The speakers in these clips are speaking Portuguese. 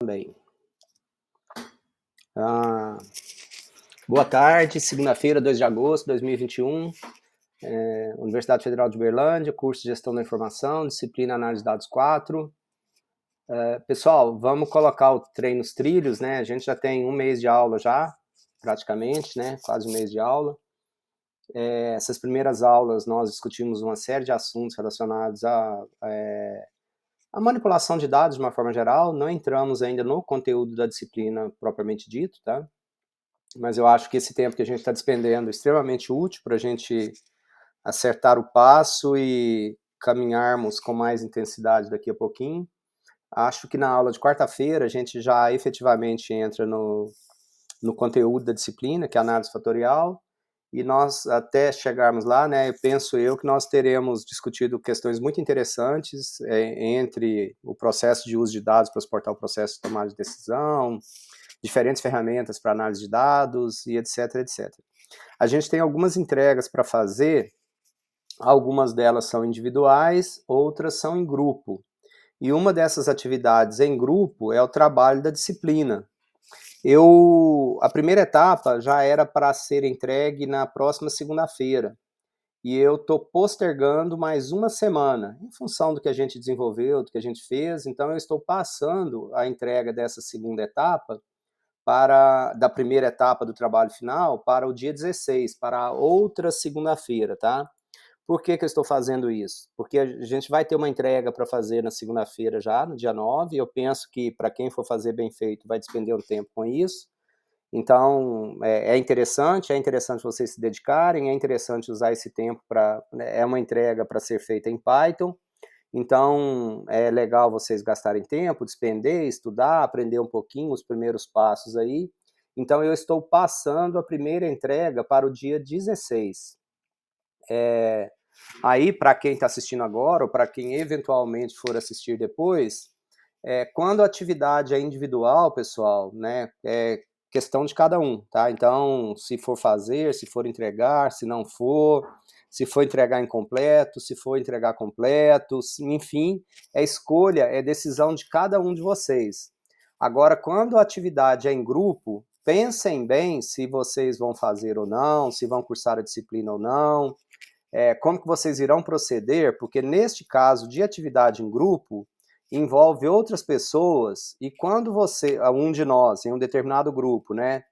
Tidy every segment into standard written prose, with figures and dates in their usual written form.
também. Boa tarde, segunda-feira, 2 de agosto de 2021, Universidade Federal de Uberlândia, curso de Gestão da Informação, disciplina Análise de Dados 4. Pessoal, vamos colocar o trem nos trilhos, né? A gente já tem um mês de aula já, praticamente, né? Quase um mês de aula. Essas primeiras aulas nós discutimos uma série de assuntos relacionados a manipulação de dados de uma forma geral. Não entramos ainda no conteúdo da disciplina propriamente dito, tá? Mas eu acho que esse tempo que a gente está despendendo é extremamente útil para a gente acertar o passo e caminharmos com mais intensidade daqui a pouquinho. Acho que na aula de quarta-feira a gente já efetivamente entra no conteúdo da disciplina, que é a análise fatorial, e nós, até chegarmos lá, né, penso eu que nós teremos discutido questões muito interessantes entre o processo de uso de dados para suportar o processo de tomada de decisão, diferentes ferramentas para análise de dados e etc, etc. A gente tem algumas entregas para fazer, algumas delas são individuais, outras são em grupo. E uma dessas atividades em grupo é o trabalho da disciplina. A primeira etapa já era para ser entregue na próxima segunda-feira. E eu estou postergando mais uma semana, em função do que a gente desenvolveu, do que a gente fez. Então, eu estou passando a entrega dessa segunda etapa da primeira etapa do trabalho final para o dia 16, para a outra segunda-feira, tá? Por que eu estou fazendo isso? Porque a gente vai ter uma entrega para fazer na segunda-feira já, no dia 9, eu penso que para quem for fazer bem feito vai despender um tempo com isso, então é interessante vocês se dedicarem, é interessante usar esse tempo para, é uma entrega para ser feita em Python, então é legal vocês gastarem tempo, despender, estudar, aprender um pouquinho os primeiros passos aí. Então eu estou passando a primeira entrega para o dia 16. Aí, para quem está assistindo agora, ou para quem eventualmente for assistir depois, quando a atividade é individual, pessoal, né, é questão de cada um, tá? Então, se for fazer, se for entregar, se não for, se for entregar incompleto, se for entregar completo, enfim, é escolha, é decisão de cada um de vocês. Agora, quando a atividade é em grupo, pensem bem se vocês vão fazer ou não, se vão cursar a disciplina ou não, como que vocês irão proceder, porque neste caso de atividade em grupo, envolve outras pessoas, e quando um de nós, em um determinado grupo, né,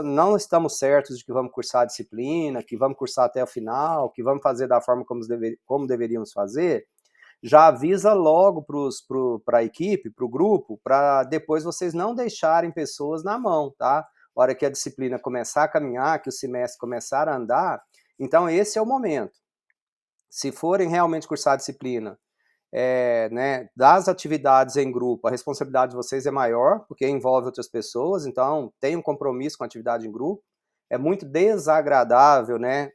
não estamos certos de que vamos cursar a disciplina, que vamos cursar até o final, que vamos fazer da forma como deveríamos fazer, já avisa logo para a equipe, para o grupo, para depois vocês não deixarem pessoas na mão, tá? A hora que a disciplina começar a caminhar, que o semestre começar a andar, então esse é o momento. Se forem realmente cursar a disciplina, né, das atividades em grupo, a responsabilidade de vocês é maior, porque envolve outras pessoas, então tem um compromisso com a atividade em grupo. É muito desagradável, né,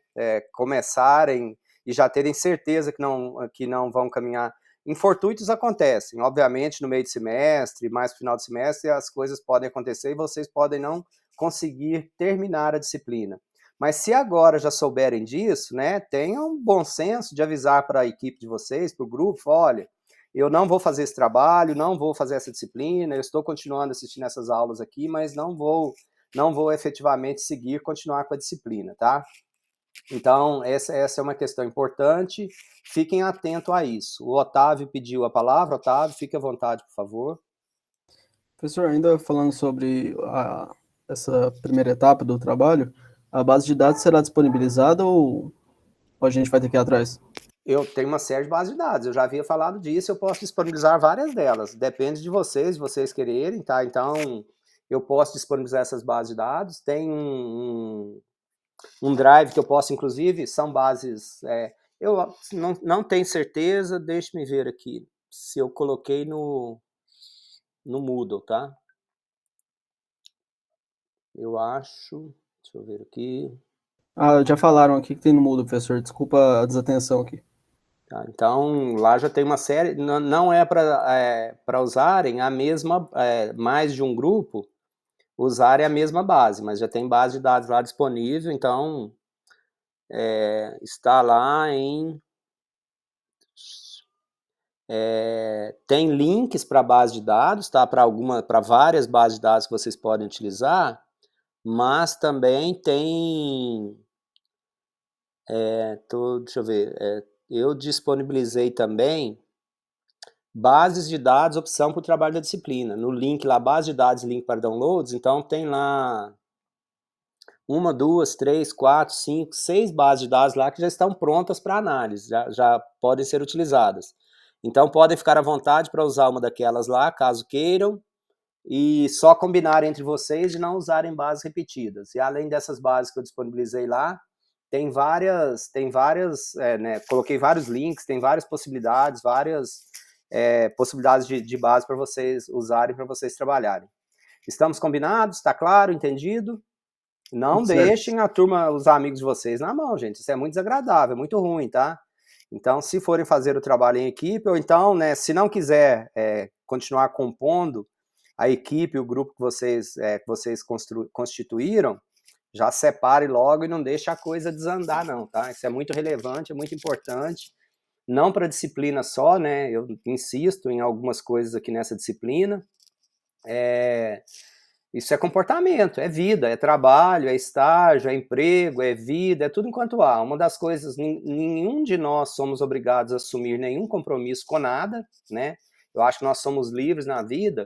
começarem e já terem certeza que não vão caminhar. Infortúnios acontecem, obviamente, no meio de semestre, mais no final de semestre, as coisas podem acontecer e vocês podem não conseguir terminar a disciplina. Mas se agora já souberem disso, né, tenham um bom senso de avisar para a equipe de vocês, para o grupo, olha, eu não vou fazer esse trabalho, não vou fazer essa disciplina, eu estou continuando assistindo essas aulas aqui, mas não vou efetivamente continuar com a disciplina, tá? Então, essa é uma questão importante, fiquem atentos a isso. O Otávio pediu a palavra. Otávio, fique à vontade, por favor. Professor, ainda falando sobre essa primeira etapa do trabalho, a base de dados será disponibilizada ou a gente vai ter que ir atrás? Eu tenho uma série de bases de dados, eu já havia falado disso, eu posso disponibilizar várias delas, depende de vocês quererem, tá? Então, eu posso disponibilizar essas bases de dados, tem um drive que eu posso, inclusive, são bases, eu não tenho certeza, deixe-me ver aqui, se eu coloquei no Moodle, tá? Eu acho, deixa eu ver aqui. Já falaram aqui que tem no Moodle, professor, desculpa a desatenção aqui. Tá, então, lá já tem uma série, não é para usarem a mesma, mais de um grupo, usarem a mesma base, mas já tem base de dados lá disponível, então está lá Tem links para base de dados, tá? Para várias bases de dados que vocês podem utilizar, mas também tem, deixa eu ver, eu disponibilizei também bases de dados, opção para o trabalho da disciplina. No link lá, base de dados, link para downloads, então tem lá 1, 2, 3, 4, 5, 6 bases de dados lá que já estão prontas para análise, já podem ser utilizadas. Então podem ficar à vontade para usar uma daquelas lá, caso queiram, e só combinar entre vocês de não usarem bases repetidas. E além dessas bases que eu disponibilizei lá, tem várias, né, coloquei vários links, tem várias possibilidades, possibilidades de base para vocês usarem, para vocês trabalharem. Estamos combinados? Está claro? Entendido? Não Tudo certo. deixem a turma, os amigos de vocês na mão, gente. Isso é muito desagradável, é muito ruim, tá? Então, se forem fazer o trabalho em equipe, ou então, né, se não quiser continuar compondo a equipe, o grupo que vocês constituíram, já separe logo e não deixe a coisa desandar, não, tá? Isso é muito relevante, é muito importante. Não para disciplina só, né? Eu insisto em algumas coisas aqui nessa disciplina. Isso é comportamento, é vida, é trabalho, é estágio, é emprego, é vida, é tudo enquanto há. Uma das coisas, nenhum de nós somos obrigados a assumir nenhum compromisso com nada, né? Eu acho que nós somos livres na vida,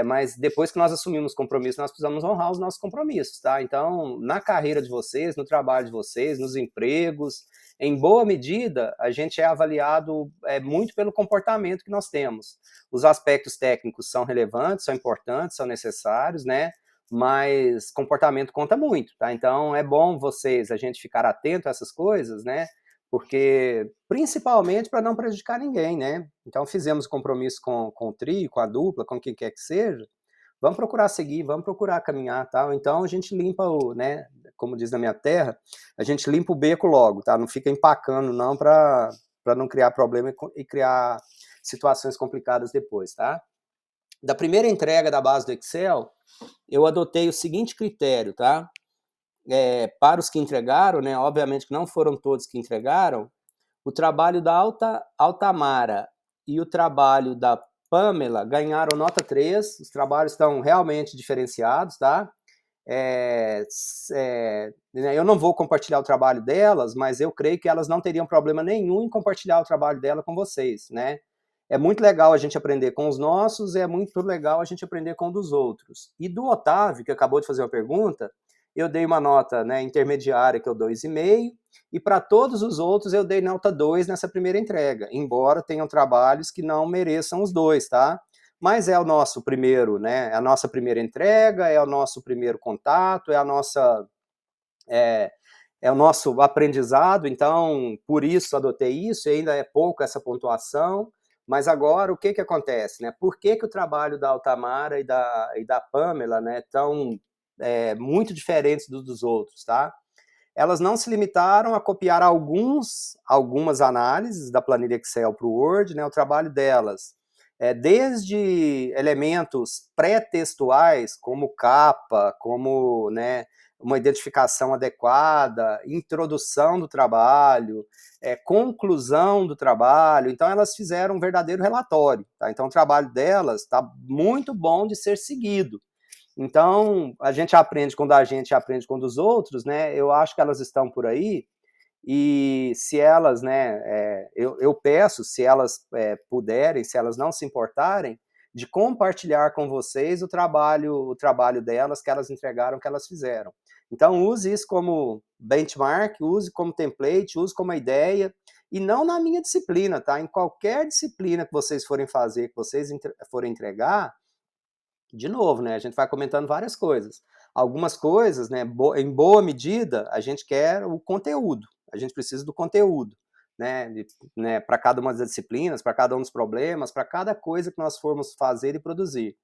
mas depois que nós assumimos compromisso, nós precisamos honrar os nossos compromissos, tá? Então, na carreira de vocês, no trabalho de vocês, nos empregos, em boa medida, a gente é avaliado muito pelo comportamento que nós temos. Os aspectos técnicos são relevantes, são importantes, são necessários, né? Mas comportamento conta muito, tá? Então, é bom a gente ficar atento a essas coisas, né? Porque, principalmente para não prejudicar ninguém, né? Então, fizemos compromisso com o trio, com a dupla, com quem quer que seja, vamos procurar seguir, vamos procurar caminhar, tá? Então, a gente limpa né, como diz na minha terra, a gente limpa o beco logo, tá? Não fica empacando, não, para não criar problema e criar situações complicadas depois, tá? Da primeira entrega da base do Excel, eu adotei o seguinte critério, tá? Para os que entregaram, né, obviamente que não foram todos que entregaram, o trabalho da Altamara e o trabalho da Pamela ganharam nota 3, os trabalhos estão realmente diferenciados, tá? Eu não vou compartilhar o trabalho delas, mas eu creio que elas não teriam problema nenhum em compartilhar o trabalho dela com vocês, né? É muito legal a gente aprender com os nossos, é muito legal a gente aprender com os dos outros. E do Otávio, que acabou de fazer uma pergunta, eu dei uma nota, né, intermediária, que é o 2,5, e para todos os outros eu dei nota 2 nessa primeira entrega, embora tenham trabalhos que não mereçam os 2, tá? Mas é o nosso primeiro, né, a nossa primeira entrega, é o nosso primeiro contato, é o nosso aprendizado, então por isso adotei isso, e ainda é pouco essa pontuação, mas agora o que acontece, né? Por que o trabalho da Altamara e da Pamela, né, tão muito diferentes dos outros, tá? Elas não se limitaram a copiar algumas análises da planilha Excel para o Word, né? O trabalho delas desde elementos pré-textuais, como capa, como, né, uma identificação adequada, introdução do trabalho, conclusão do trabalho. Então, elas fizeram um verdadeiro relatório, tá? Então, o trabalho delas está muito bom de ser seguido. Então, a gente aprende quando a gente aprende com os outros, né? Eu acho que elas estão por aí, e se elas, né, eu peço, se elas puderem, se elas não se importarem, de compartilhar com vocês o trabalho delas, que elas entregaram, que elas fizeram. Então, use isso como benchmark, use como template, use como ideia, e não na minha disciplina, tá? Em qualquer disciplina que vocês forem fazer, que vocês forem entregar, de novo, né, a gente vai comentando várias coisas. Algumas coisas, né, em boa medida, a gente quer o conteúdo, a gente precisa do conteúdo, né, para cada uma das disciplinas, para cada um dos problemas, para cada coisa que nós formos fazer e produzir.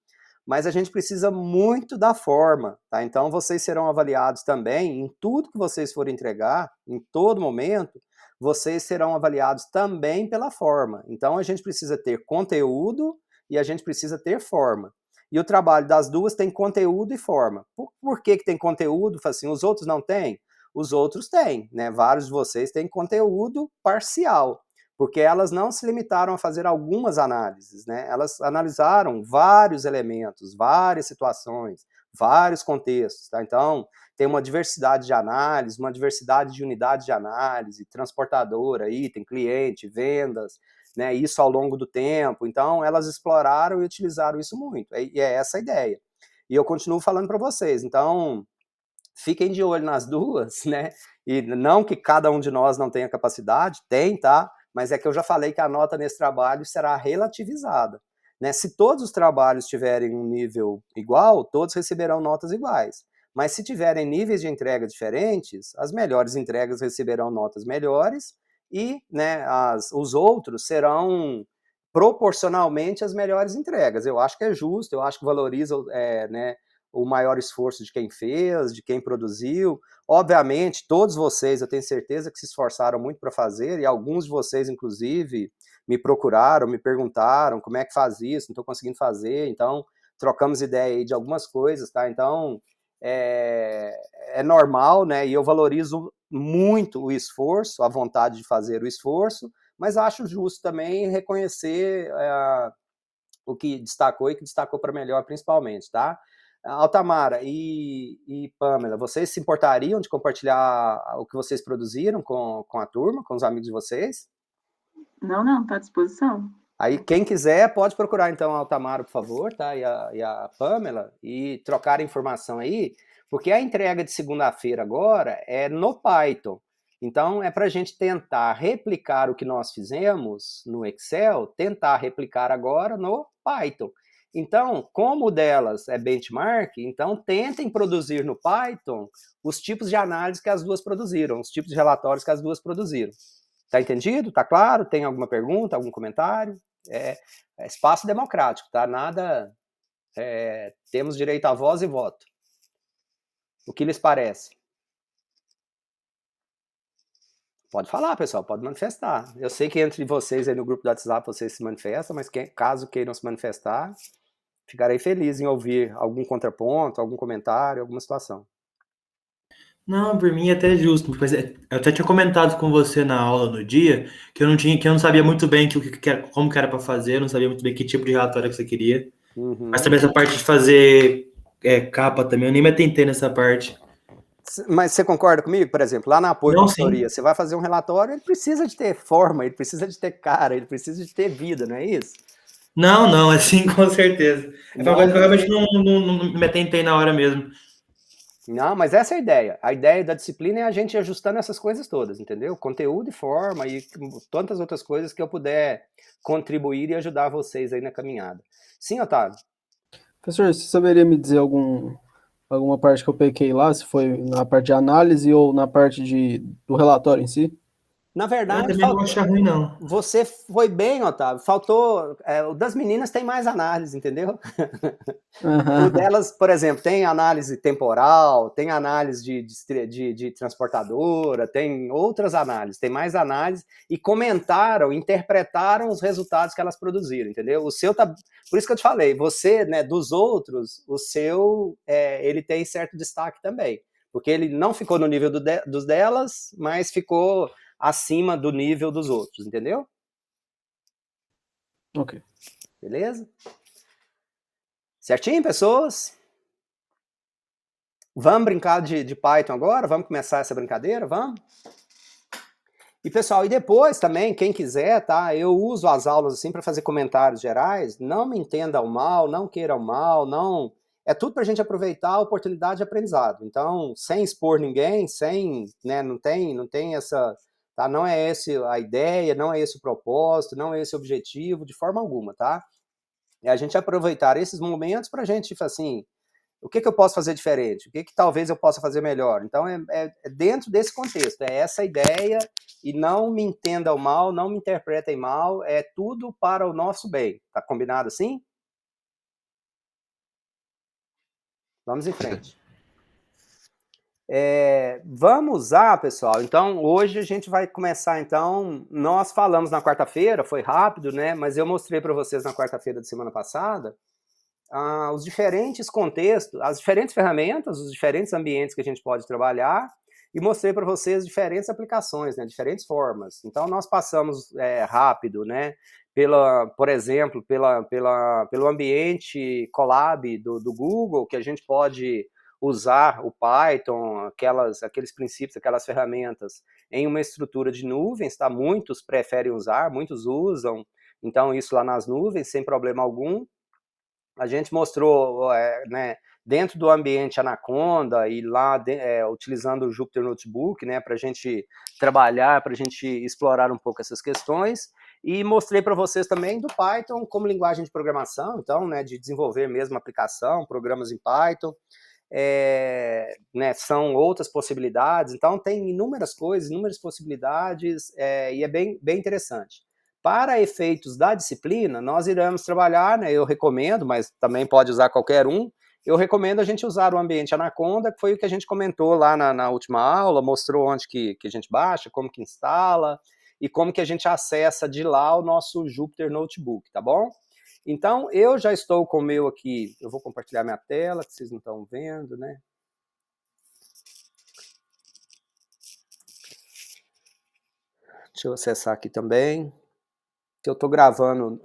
Mas a gente precisa muito da forma, tá? Então vocês serão avaliados também em tudo que vocês forem entregar, em todo momento, vocês serão avaliados também pela forma. Então a gente precisa ter conteúdo e a gente precisa ter forma. E o trabalho das duas tem conteúdo e forma. Por que tem conteúdo? Assim, os outros não têm? Os outros têm, né? Vários de vocês têm conteúdo parcial. Porque elas não se limitaram a fazer algumas análises, né? Elas analisaram vários elementos, várias situações, vários contextos, tá? Então, tem uma diversidade de análise, uma diversidade de unidades de análise, transportadora, item, cliente, vendas, né? Isso ao longo do tempo. Então, elas exploraram e utilizaram isso muito. E é essa a ideia. E eu continuo falando para vocês. Então, fiquem de olho nas duas, né? E não que cada um de nós não tenha capacidade, tem, tá? Mas é que eu já falei que a nota nesse trabalho será relativizada, né? Se todos os trabalhos tiverem um nível igual, todos receberão notas iguais. Mas se tiverem níveis de entrega diferentes, as melhores entregas receberão notas melhores e, né, os outros serão proporcionalmente as melhores entregas. Eu acho que é justo, eu acho que valoriza, né, o maior esforço de quem fez, de quem produziu. Obviamente, todos vocês, eu tenho certeza que se esforçaram muito para fazer, e alguns de vocês, inclusive, me procuraram, me perguntaram como é que faz isso, não estou conseguindo fazer, então trocamos ideia aí de algumas coisas, tá? Então, é normal, né? E eu valorizo muito o esforço, a vontade de fazer o esforço, mas acho justo também reconhecer o que destacou e que destacou para melhor, principalmente, tá? Altamara e Pamela, vocês se importariam de compartilhar o que vocês produziram com a turma, com os amigos de vocês? Não, tá à disposição. Aí, quem quiser, pode procurar, então, a Altamara, por favor, tá? E a Pamela, e trocar informação aí, porque a entrega de segunda-feira agora é no Python. Então, é para a gente tentar replicar o que nós fizemos no Excel, tentar replicar agora no Python. Então, como o delas é benchmark, então tentem produzir no Python os tipos de análise que as duas produziram, os tipos de relatórios que as duas produziram. Tá entendido? Tá claro? Tem alguma pergunta, algum comentário? É espaço democrático, tá? Nada. Temos direito a voz e voto. O que lhes parece? Pode falar, pessoal, pode manifestar. Eu sei que entre vocês aí no grupo do WhatsApp vocês se manifestam, mas caso queiram se manifestar, ficarei feliz em ouvir algum contraponto, algum comentário, alguma situação. Não, por mim é até justo, mas eu até tinha comentado com você na aula no dia que eu não sabia muito bem como que era para fazer, eu não sabia muito bem que tipo de relatório que você queria. Uhum. Mas também essa parte de fazer capa também, eu nem me atentei nessa parte. Mas você concorda comigo? Por exemplo, lá na apoio Não, consultoria, sim. você vai fazer um relatório, ele precisa de ter forma, ele precisa de ter cara, ele precisa de ter vida, não é isso? Não, assim, com certeza. É uma Não, coisa que eu realmente perfeito. não me atentei na hora mesmo. Não, mas essa é a ideia. A ideia da disciplina é a gente ir ajustando essas coisas todas, entendeu? Conteúdo e forma e tantas outras coisas que eu puder contribuir e ajudar vocês aí na caminhada. Sim, Otávio? Professor, você saberia me dizer alguma parte que eu pequei lá, se foi na parte de análise ou na parte do relatório em si? Na Eu verdade, também não vou achar ruim, não. você foi bem, Otávio. Faltou. O das meninas tem mais análise, entendeu? O delas, por exemplo, tem análise temporal, tem análise de transportadora, tem outras análises, tem mais análise e comentaram, interpretaram os resultados que elas produziram, entendeu? O seu tá. Por isso que eu te falei, você, né, dos outros, o seu, ele tem certo destaque também. Porque ele não ficou no nível dos delas, mas ficou acima do nível dos outros, entendeu? Ok. Beleza? Certinho, pessoas? Vamos brincar de Python agora? Vamos começar essa brincadeira? Vamos? E pessoal, e depois também, quem quiser, tá? Eu uso as aulas assim para fazer comentários gerais. Não me entendam mal, não queiram mal, não. É tudo para a gente aproveitar a oportunidade de aprendizado. Então, sem expor ninguém, sem, né? Não tem essa, tá? Não é essa a ideia, não é esse o propósito, não é esse o objetivo, de forma alguma, tá? É a gente aproveitar esses momentos para a gente, tipo assim, o que eu posso fazer diferente? O que talvez eu possa fazer melhor? Então, é dentro desse contexto, é essa ideia, e não me entendam mal, não me interpretem mal, é tudo para o nosso bem. Tá combinado assim? Vamos em frente. Vamos usar, pessoal, então, hoje a gente vai começar, então, nós falamos na quarta-feira, foi rápido, né, mas eu mostrei para vocês na quarta-feira da semana passada, os diferentes contextos, as diferentes ferramentas, os diferentes ambientes que a gente pode trabalhar, e mostrei para vocês diferentes aplicações, né, diferentes formas. Então, nós passamos rápido, né, por exemplo, pelo ambiente Colab do Google, que a gente pode usar o Python, aqueles princípios, aquelas ferramentas em uma estrutura de nuvens, tá? Muitos preferem usar, muitos usam, então isso lá nas nuvens, sem problema algum. A gente mostrou, né, dentro do ambiente Anaconda e lá utilizando o Jupyter Notebook, né, para a gente trabalhar, para a gente explorar um pouco essas questões, e mostrei para vocês também do Python como linguagem de programação, então, né, de desenvolver mesmo aplicação, programas em Python, né, são outras possibilidades, então tem inúmeras coisas, inúmeras possibilidades, e é bem interessante. Para efeitos da disciplina, nós iremos trabalhar, né, eu recomendo, mas também pode usar qualquer um, eu recomendo a gente usar o ambiente Anaconda, que foi o que a gente comentou lá na última aula, mostrou onde que a gente baixa, como que instala, e como que a gente acessa de lá o nosso Jupyter Notebook, tá bom? Então, eu já estou com o meu aqui, eu vou compartilhar minha tela, que vocês não estão vendo, né? Deixa eu acessar aqui também. Que eu estou gravando,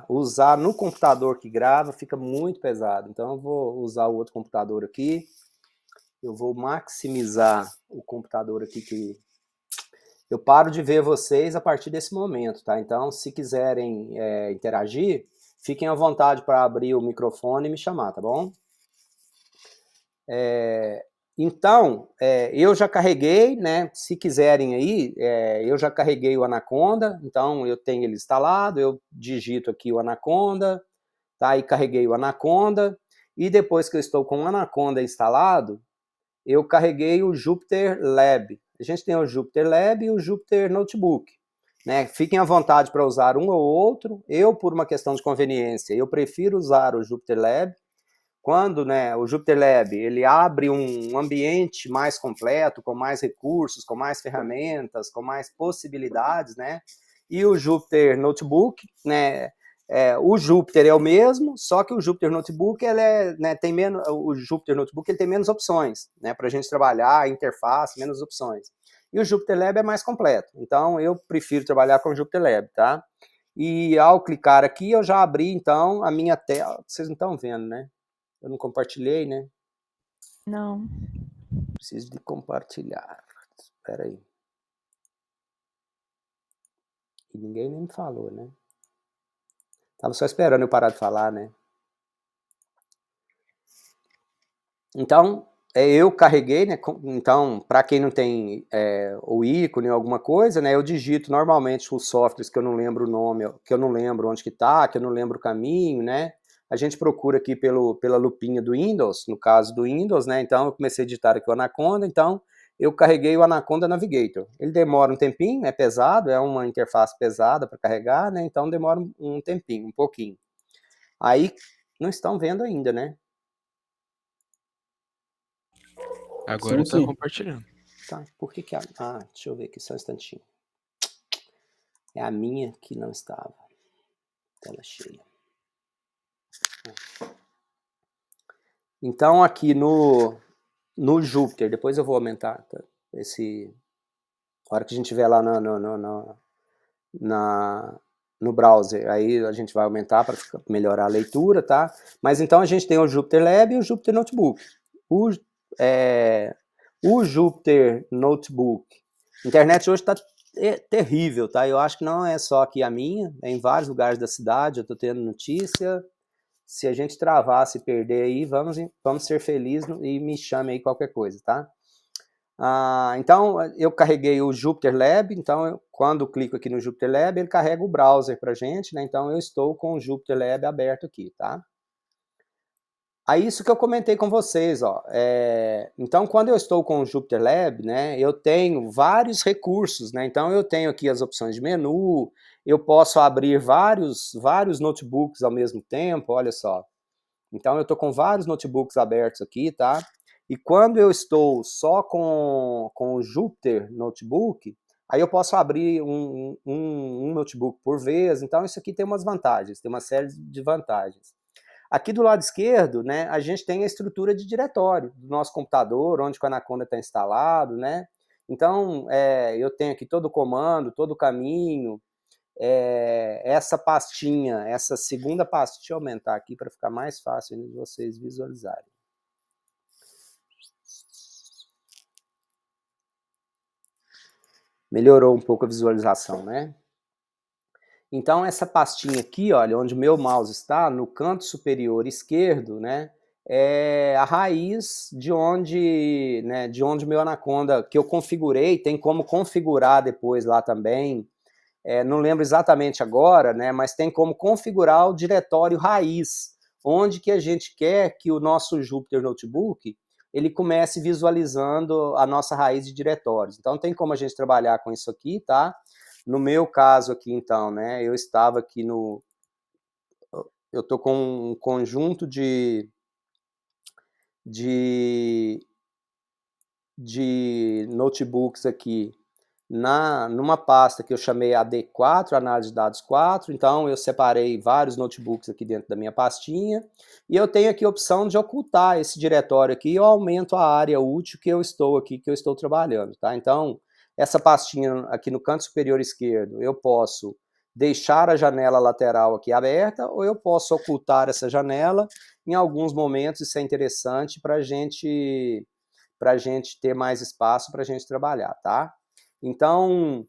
usar no computador que grava fica muito pesado. Então, eu vou usar o outro computador aqui. Eu vou maximizar o computador aqui que eu paro de ver vocês a partir desse momento, tá? Então, se quiserem interagir, fiquem à vontade para abrir o microfone e me chamar, tá bom? Então, eu já carreguei, né? Se quiserem aí, eu já carreguei o Anaconda, então eu tenho ele instalado, eu digito aqui o Anaconda, tá? E carreguei o Anaconda, e depois que eu estou com o Anaconda instalado, eu carreguei o Jupyter Lab. A gente tem o Jupyter Lab e o Jupyter Notebook, né? Fiquem à vontade para usar um ou outro. Eu, por uma questão de conveniência, eu prefiro usar o Jupyter Lab. Quando, né, o Jupyter Lab ele abre um ambiente mais completo, com mais recursos, com mais ferramentas, com mais possibilidades, né? E o Jupyter Notebook, né? O Jupyter é o mesmo, só que o Jupyter Notebook tem menos, o Jupyter Notebook ele tem menos opções, né? Para a gente trabalhar, interface, menos opções. E o Jupyter Lab é mais completo. Então eu prefiro trabalhar com o Jupyter Lab, tá? E ao clicar aqui eu já abri então a minha tela. Vocês não estão vendo, né? Eu não compartilhei, né? Não. Preciso de compartilhar. Espera aí. E ninguém nem me falou, né? Tava só esperando eu parar de falar, né? Então, eu carreguei, né? Então, para quem não tem o ícone ou alguma coisa, né? Eu digito normalmente os softwares que eu não lembro o nome, que eu não lembro onde que tá, que eu não lembro o caminho, né? A gente procura aqui pela lupinha do Windows, no caso do Windows, né? Então, eu comecei a digitar aqui o Anaconda, então eu carreguei o Anaconda Navigator. Ele demora um tempinho, é pesado, é uma interface pesada para carregar, né? Então, demora um tempinho, um pouquinho. Aí, não estão vendo ainda, né? Agora tá compartilhando. Tá, por que deixa eu ver aqui só um instantinho. É a minha que não estava. Tela cheia. Então, aqui no Jupyter, depois eu vou aumentar, tá? A hora que a gente tiver lá no browser, aí a gente vai aumentar para melhorar a leitura, tá? Mas então a gente tem o Jupyter Lab e o Jupyter Notebook. O Jupyter Notebook. A internet hoje está terrível, tá? Eu acho que não é só aqui a minha, é em vários lugares da cidade, eu estou tendo notícia. Se a gente travar, se perder aí, vamos ser felizes e me chame aí qualquer coisa, tá? Então, eu carreguei o Jupyter Lab, então quando eu clico aqui no Jupyter Lab, ele carrega o browser pra gente, né? Então eu estou com o Jupyter Lab aberto aqui, tá? Aí isso que eu comentei com vocês, ó. Então, quando eu estou com o Jupyter Lab, né, eu tenho vários recursos, né? Então, eu tenho aqui as opções de menu, eu posso abrir vários notebooks ao mesmo tempo, olha só. Então, eu estou com vários notebooks abertos aqui, tá? E quando eu estou só com o Jupyter Notebook, aí eu posso abrir um notebook por vez. Então, isso aqui tem umas vantagens, tem uma série de vantagens. Aqui do lado esquerdo, né, a gente tem a estrutura de diretório do nosso computador, onde o Anaconda está instalado, né? Então, eu tenho aqui todo o comando, todo o caminho, essa pastinha, essa segunda pastinha, deixa eu aumentar aqui para ficar mais fácil de vocês visualizarem. Melhorou um pouco a visualização, né? Então, essa pastinha aqui, olha, onde o meu mouse está, no canto superior esquerdo, né, é a raiz de onde o meu Anaconda, que eu configurei, tem como configurar depois lá também, não lembro exatamente agora, né, mas tem como configurar o diretório raiz, onde que a gente quer que o nosso Jupyter Notebook, ele comece visualizando a nossa raiz de diretórios. Então, tem como a gente trabalhar com isso aqui, tá? No meu caso aqui, então, né, eu estava aqui eu tô com um conjunto de notebooks aqui numa pasta que eu chamei AD4, Análise de Dados 4, então eu separei vários notebooks aqui dentro da minha pastinha, e eu tenho aqui a opção de ocultar esse diretório aqui, eu aumento a área útil que eu estou trabalhando, tá? Então, essa pastinha aqui no canto superior esquerdo, eu posso deixar a janela lateral aqui aberta, ou eu posso ocultar essa janela. Em alguns momentos isso é interessante para a gente ter mais espaço para a gente trabalhar, tá? Então,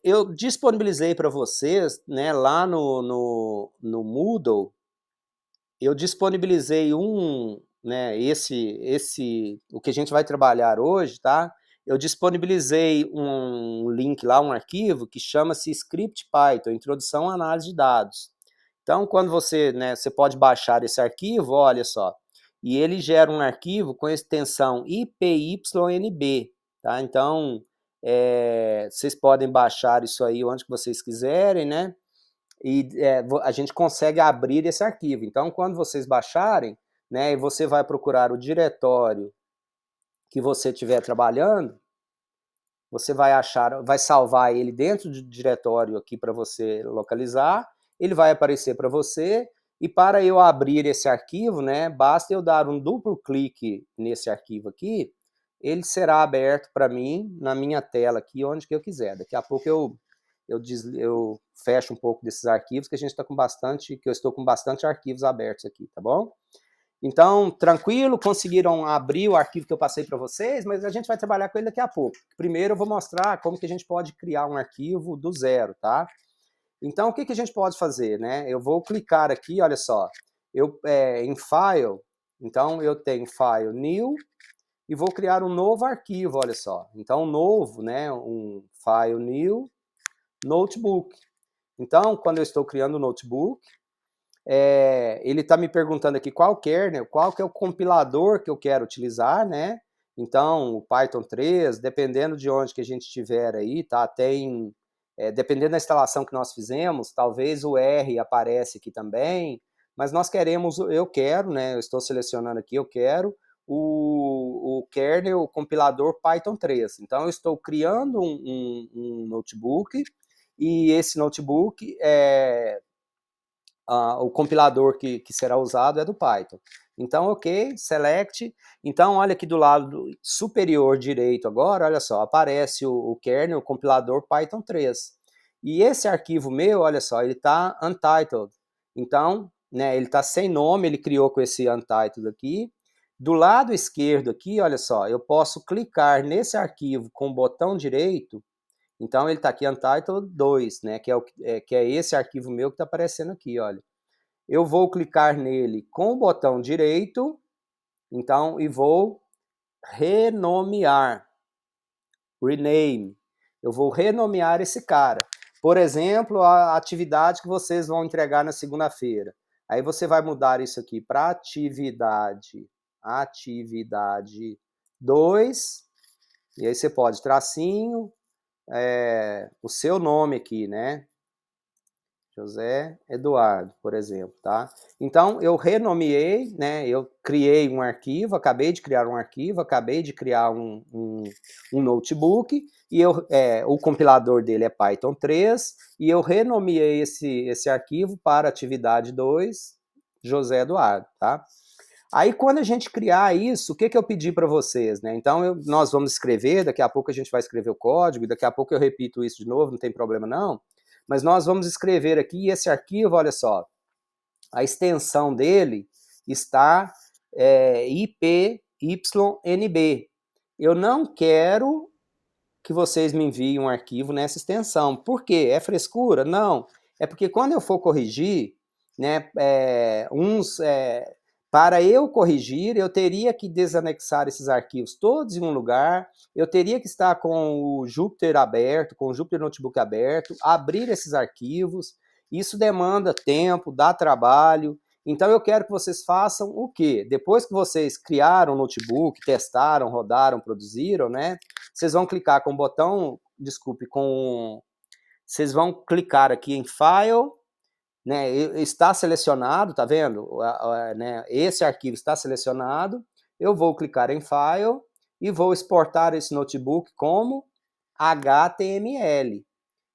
eu disponibilizei para vocês, né, lá no Moodle, eu disponibilizei né, o que a gente vai trabalhar hoje, tá? Eu disponibilizei um link lá, um arquivo, que chama-se Script Python, Introdução à Análise de Dados. Então, quando você pode baixar esse arquivo, olha só, e ele gera um arquivo com extensão IPYNB, tá? Então, vocês podem baixar isso aí onde que vocês quiserem, né? E a gente consegue abrir esse arquivo. Então, quando vocês baixarem, né, e você vai procurar o diretório que você estiver trabalhando, você vai salvar ele dentro do diretório aqui para você localizar, ele vai aparecer para você, e para eu abrir esse arquivo, né, basta eu dar um duplo clique nesse arquivo aqui, ele será aberto para mim na minha tela aqui, onde que eu quiser. Daqui a pouco eu fecho um pouco desses arquivos, que eu estou com bastante arquivos abertos aqui, tá bom? Então, tranquilo, conseguiram abrir o arquivo que eu passei para vocês, mas a gente vai trabalhar com ele daqui a pouco. Primeiro eu vou mostrar como que a gente pode criar um arquivo do zero, tá? Então, o que a gente pode fazer, né? Eu vou clicar aqui, olha só, em File, então eu tenho File New, e vou criar um novo arquivo, olha só. Então, novo, né, um File New, Notebook. Então, quando eu estou criando o notebook, ele está me perguntando aqui qual kernel, qual que é o compilador que eu quero utilizar, né? Então, o Python 3, dependendo de onde que a gente estiver aí, tá? Dependendo da instalação que nós fizemos, talvez o R aparece aqui também, mas eu quero, né? Eu estou selecionando aqui, eu quero o kernel, o compilador Python 3. Então, eu estou criando um notebook, e esse notebook o compilador que será usado é do Python. Então, ok, select. Então, olha aqui do lado superior direito agora, olha só, aparece o kernel, o compilador Python 3. E esse arquivo meu, olha só, ele está untitled. Então, né, ele está sem nome, ele criou com esse untitled aqui. Do lado esquerdo aqui, olha só, eu posso clicar nesse arquivo com o botão direito. Então, ele está aqui Untitled 2, né, que é esse arquivo meu que está aparecendo aqui, olha. Eu vou clicar nele com o botão direito, então, e vou renomear, rename. Eu vou renomear esse cara. Por exemplo, a atividade que vocês vão entregar na segunda-feira. Aí você vai mudar isso aqui para atividade 2, e aí você pode tracinho, o seu nome aqui, né? José Eduardo, por exemplo, tá? Então, eu renomeei, né, eu criei um arquivo, acabei de criar um arquivo, acabei de criar um notebook, e o compilador dele é Python 3, e eu renomeei esse arquivo para atividade 2, José Eduardo, tá? Aí, quando a gente criar isso, o que eu pedi para vocês, né? Então, nós vamos escrever, daqui a pouco a gente vai escrever o código, daqui a pouco eu repito isso de novo, não tem problema não, mas nós vamos escrever aqui, e esse arquivo, olha só, a extensão dele está IPYNB. Eu não quero que vocês me enviem um arquivo nessa extensão. Por quê? É frescura? Não. É porque quando eu for corrigir, né, para eu corrigir, eu teria que desanexar esses arquivos todos em um lugar, eu teria que estar com o Jupyter aberto, com o Jupyter Notebook aberto, abrir esses arquivos, isso demanda tempo, dá trabalho, então eu quero que vocês façam o quê? Depois que vocês criaram o notebook, testaram, rodaram, produziram, né, vocês vão clicar com o botão, vocês vão clicar aqui em File, né, está selecionado, tá vendo? Né, esse arquivo está selecionado, eu vou clicar em File e vou exportar esse notebook como HTML.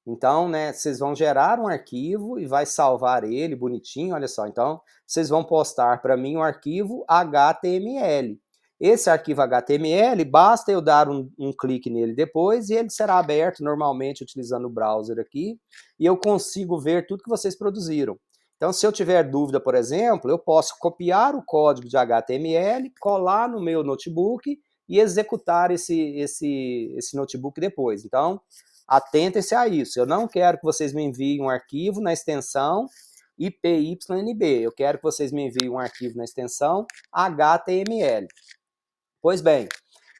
Então, né, vocês vão gerar um arquivo e vai salvar ele bonitinho, olha só. Então, vocês vão postar para mim um arquivo HTML. Esse arquivo HTML, basta eu dar um clique nele depois e ele será aberto normalmente utilizando o browser aqui e eu consigo ver tudo que vocês produziram. Então, se eu tiver dúvida, por exemplo, eu posso copiar o código de HTML, colar no meu notebook e executar esse notebook depois. Então, atentem-se a isso. Eu não quero que vocês me enviem um arquivo na extensão IPYNB. Eu quero que vocês me enviem um arquivo na extensão HTML. Pois bem,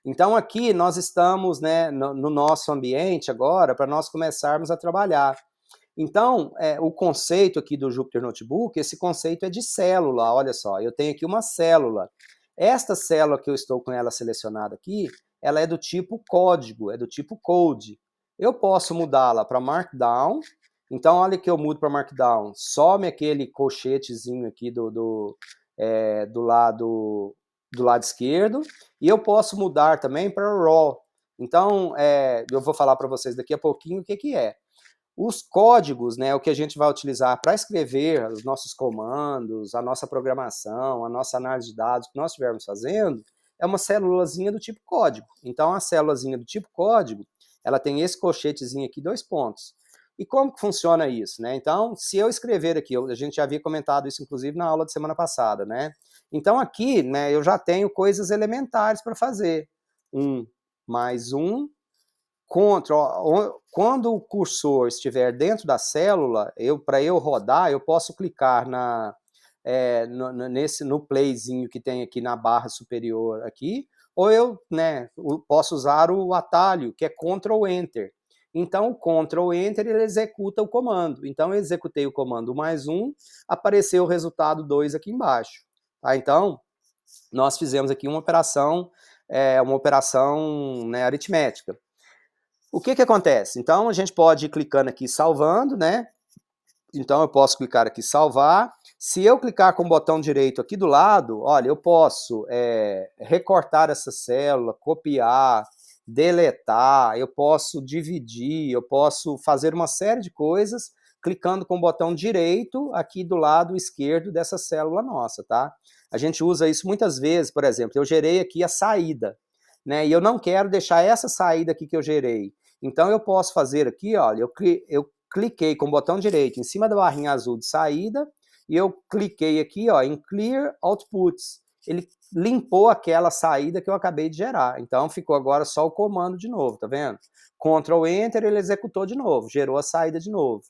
então aqui nós estamos, né, no nosso ambiente agora para nós começarmos a trabalhar. Então, o conceito aqui do Jupyter Notebook, esse conceito é de célula, olha só, eu tenho aqui uma célula. Esta célula que eu estou com ela selecionada aqui, ela é do tipo código, é do tipo code. Eu posso mudá-la para Markdown, então olha que eu mudo para Markdown, some aquele colchetezinho aqui do lado esquerdo, e eu posso mudar também para RAW. Então, eu vou falar para vocês daqui a pouquinho o que é. Os códigos, né, o que a gente vai utilizar para escrever os nossos comandos, a nossa programação, a nossa análise de dados que nós estivermos fazendo, é uma célulazinha do tipo código. Então, a célulazinha do tipo código, ela tem esse colchetezinho aqui, 2 pontos. E como que funciona isso, né? Então, se eu escrever aqui, a gente já havia comentado isso, inclusive, na aula de semana passada, né? Então, aqui, né, eu já tenho coisas elementares para fazer. 1 mais 1, quando o cursor estiver dentro da célula, para eu rodar, eu posso clicar no playzinho que tem aqui na barra superior aqui, ou eu, né, posso usar o atalho, que é Ctrl Enter. Então, o Ctrl Enter, ele executa o comando. Então, eu executei o comando mais 1, apareceu o resultado 2 aqui embaixo. Tá? Então, nós fizemos aqui uma operação né, aritmética. O que acontece? Então, a gente pode ir clicando aqui salvando, né? Então, eu posso clicar aqui salvar. Se eu clicar com o botão direito aqui do lado, olha, eu posso recortar essa célula, copiar, deletar, eu posso dividir, eu posso fazer uma série de coisas clicando com o botão direito aqui do lado esquerdo dessa célula nossa, tá? A gente usa isso muitas vezes, por exemplo, eu gerei aqui a saída, né? E eu não quero deixar essa saída aqui que eu gerei. Então, eu posso fazer aqui, olha, eu cliquei com o botão direito em cima da barrinha azul de saída e eu cliquei aqui, ó, em Clear Outputs. Ele limpou aquela saída que eu acabei de gerar. Então, ficou agora só o comando de novo, tá vendo? Ctrl Enter, ele executou de novo, gerou a saída de novo.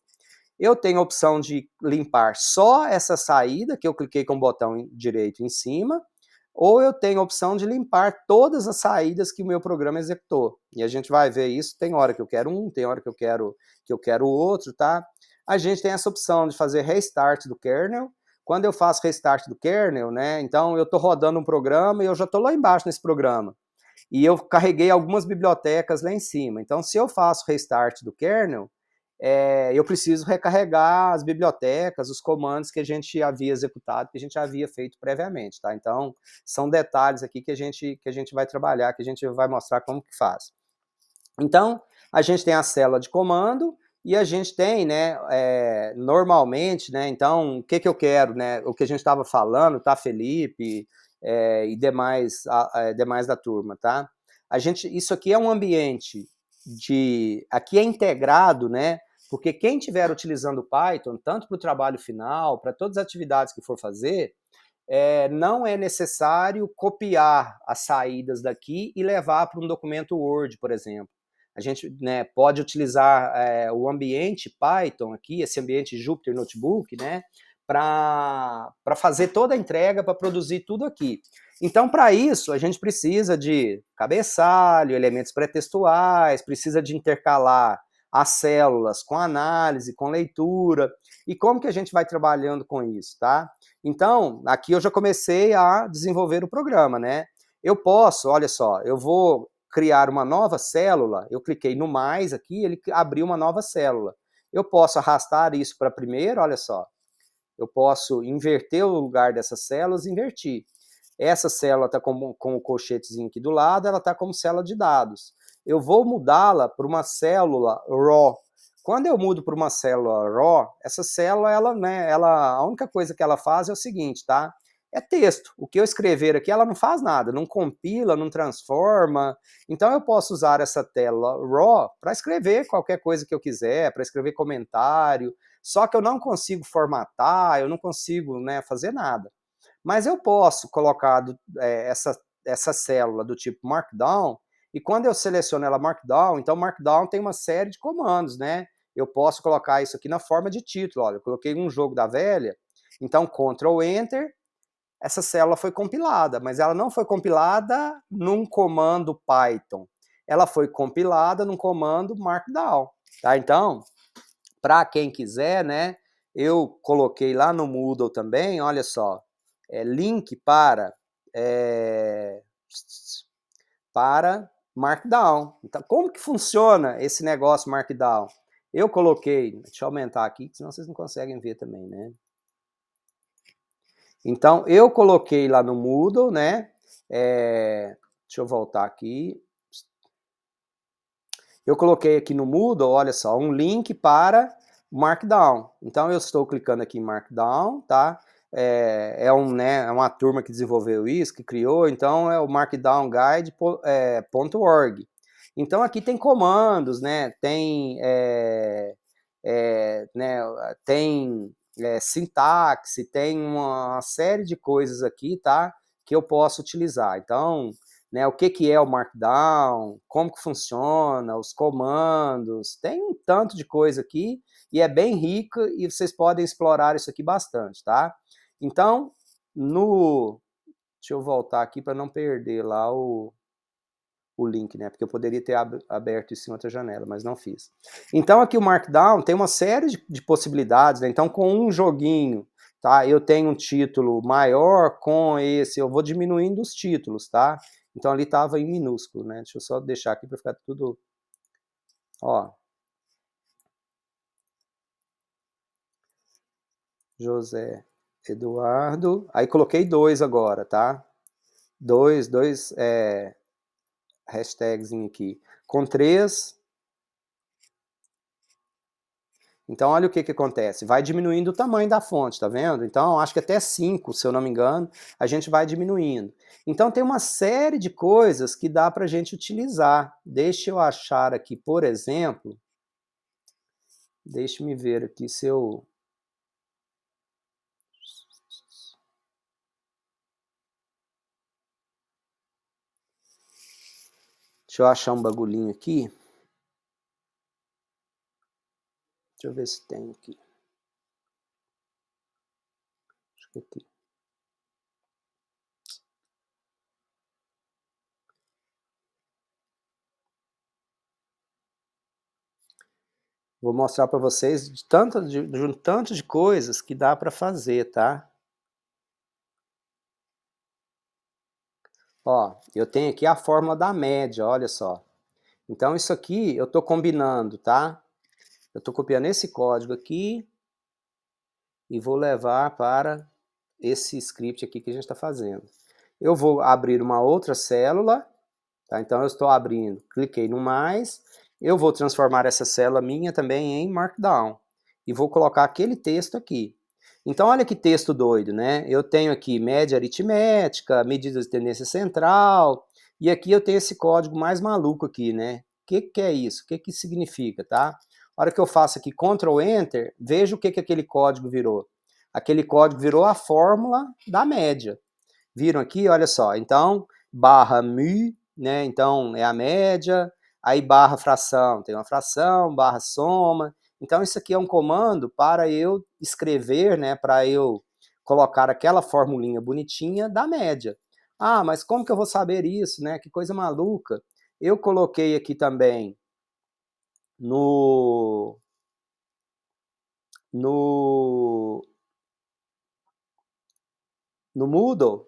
Eu tenho a opção de limpar só essa saída, que eu cliquei com o botão direito em cima, ou eu tenho a opção de limpar todas as saídas que o meu programa executou. E a gente vai ver isso, tem hora que eu quero um, tem hora que eu quero outro, tá? A gente tem essa opção de fazer restart do kernel. Quando eu faço restart do kernel, né, então eu estou rodando um programa e eu já estou lá embaixo nesse programa. E eu carreguei algumas bibliotecas lá em cima. Então, se eu faço restart do kernel, eu preciso recarregar as bibliotecas, os comandos que a gente havia executado, que a gente havia feito previamente, tá? Então, são detalhes aqui que a gente vai trabalhar, que a gente vai mostrar como que faz. Então, a gente tem a célula de comando e a gente tem, né, normalmente, né, então, o que eu quero, né, o que a gente estava falando, tá, Felipe, e demais da turma, tá? Isso aqui é um ambiente aqui é integrado, né, porque quem estiver utilizando o Python, tanto para o trabalho final, para todas as atividades que for fazer, não é necessário copiar as saídas daqui e levar para um documento Word, por exemplo. A gente, né, pode utilizar o ambiente Python aqui, esse ambiente Jupyter Notebook, né, para fazer toda a entrega, para produzir tudo aqui. Então, para isso, a gente precisa de cabeçalho, elementos pré-textuais, precisa de intercalar as células com análise, com leitura. E como que a gente vai trabalhando com isso, tá? Então, aqui eu já comecei a desenvolver o programa, né? Eu posso, olha só, eu vou criar uma nova célula, eu cliquei no mais aqui, ele abriu uma nova célula. Eu posso arrastar isso para a primeira, olha só. Eu posso inverter o lugar dessas células e invertir. Essa célula está com o colchetezinho aqui do lado, ela está como célula de dados. Eu vou mudá-la para uma célula raw. Quando eu mudo para uma célula raw, essa célula, a única coisa que ela faz é o seguinte, tá? É texto. O que eu escrever aqui, ela não faz nada, não compila, não transforma. Então eu posso usar essa tela raw para escrever qualquer coisa que eu quiser, para escrever comentário. Só que eu não consigo formatar, eu não consigo, né, fazer nada. Mas eu posso colocar essa célula do tipo Markdown, e quando eu seleciono ela Markdown, então Markdown tem uma série de comandos, né? Eu posso colocar isso aqui na forma de título. Olha, eu coloquei um jogo da velha, então Ctrl Enter, essa célula foi compilada, mas ela não foi compilada num comando Python. Ela foi compilada num comando Markdown, tá? Então, para quem quiser, né, eu coloquei lá no Moodle também, olha só, link para Markdown. Então, como que funciona esse negócio Markdown? Eu coloquei, deixa eu aumentar aqui, senão vocês não conseguem ver também, né? Então, eu coloquei lá no Moodle, né? Deixa eu voltar aqui. Eu coloquei aqui no Moodle, olha só, um link para Markdown. Então, eu estou clicando aqui em Markdown, tá? É uma turma que desenvolveu isso, que criou, então é o markdownguide.org. Então, aqui tem comandos, né? Tem sintaxe, tem uma série de coisas aqui, tá? Que eu posso utilizar. Então, né, o que é o Markdown, como que funciona, os comandos, tem um tanto de coisa aqui, e é bem rica, e vocês podem explorar isso aqui bastante, tá? Então, deixa eu voltar aqui para não perder lá o link, né? Porque eu poderia ter aberto isso em outra janela, mas não fiz. Então, aqui o Markdown tem uma série de possibilidades, né? Então, com um joguinho, tá? Eu tenho um título maior, com esse, eu vou diminuindo os títulos, tá? Então, ali estava em minúsculo, né? Deixa eu só deixar aqui para ficar tudo... Ó. José Eduardo. Aí coloquei 2 agora, tá? Dois hashtags aqui. Com 3. Então, olha o que acontece. Vai diminuindo o tamanho da fonte, tá vendo? Então, acho que até 5, se eu não me engano, a gente vai diminuindo. Então, tem uma série de coisas que dá para a gente utilizar. Deixa eu achar aqui, por exemplo... Deixa-me ver aqui se eu... Deixa eu achar um bagulhinho aqui. Deixa eu ver se tem aqui. Acho que aqui. Vou mostrar para vocês de um tanto de coisas que dá para fazer, tá? Ó, eu tenho aqui a fórmula da média, olha só. Então, isso aqui eu estou combinando, tá? Eu estou copiando esse código aqui e vou levar para esse script aqui que a gente está fazendo. Eu vou abrir uma outra célula, tá? Então eu estou abrindo, cliquei no mais, eu vou transformar essa célula minha também em Markdown e vou colocar aquele texto aqui. Então olha que texto doido, né? Eu tenho aqui média aritmética, medidas de tendência central, e aqui eu tenho esse código mais maluco aqui, né? O que é isso? O que significa, tá? A hora que eu faço aqui Ctrl Enter, veja o que aquele código virou. Aquele código virou a fórmula da média. Viram aqui? Olha só. Então, barra mu, né? Então, é a média. Aí, barra fração. Tem uma fração, barra soma. Então, isso aqui é um comando para eu escrever, né? Para eu colocar aquela formulinha bonitinha da média. Ah, mas como que eu vou saber isso, né? Que coisa maluca. Eu coloquei aqui também no Moodle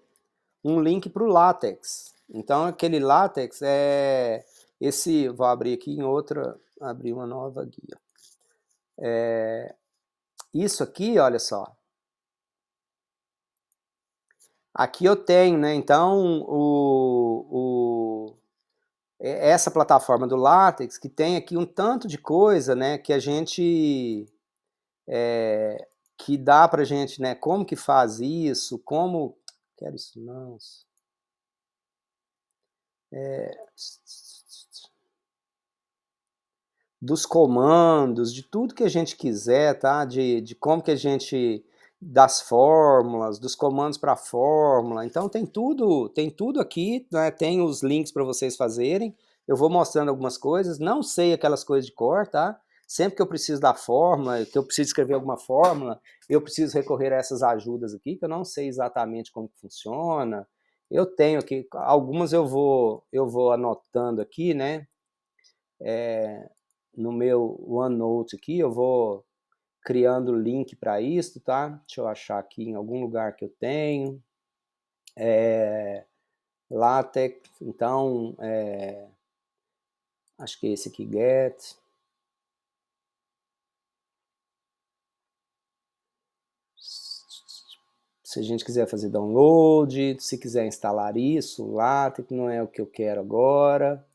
um link para o LaTeX. Então, aquele LaTeX é esse. Vou abrir aqui em outra. Abrir uma nova guia. Isso aqui, olha só. Aqui eu tenho, né? Então, essa plataforma do LaTeX que tem aqui um tanto de coisa, né? Que a gente que dá pra gente, né? Como que faz isso? Como quero isso não? Dos comandos, de tudo que a gente quiser, tá? De como que a gente das fórmulas, dos comandos para fórmula. Então tem tudo aqui, né? Tem os links para vocês fazerem. Eu vou mostrando algumas coisas. Não sei aquelas coisas de cor, tá? Sempre que eu preciso da fórmula, que eu preciso escrever alguma fórmula, eu preciso recorrer a essas ajudas aqui, que eu não sei exatamente como funciona. Eu tenho aqui, algumas eu vou anotando aqui, né? No meu OneNote aqui, eu vou criando link para isso, tá? Deixa eu achar aqui em algum lugar que eu tenho. LaTeX, então, acho que é esse aqui, Get. Se a gente quiser fazer download, se quiser instalar isso, LaTeX não é o que eu quero agora.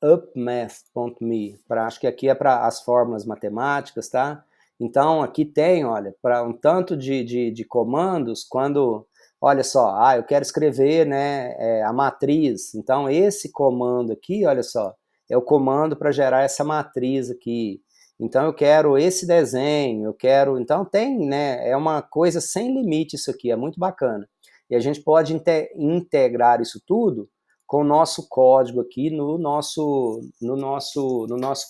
Upmath.me, acho que aqui é para as fórmulas matemáticas, tá? Então, aqui tem, olha, para um tanto de comandos, quando, olha só, eu quero escrever, né, a matriz. Então, esse comando aqui, olha só, é o comando para gerar essa matriz aqui. Então, eu quero esse desenho, eu quero... Então, tem, né, é uma coisa sem limite isso aqui, é muito bacana. E a gente pode integrar isso tudo com o nosso código aqui no nosso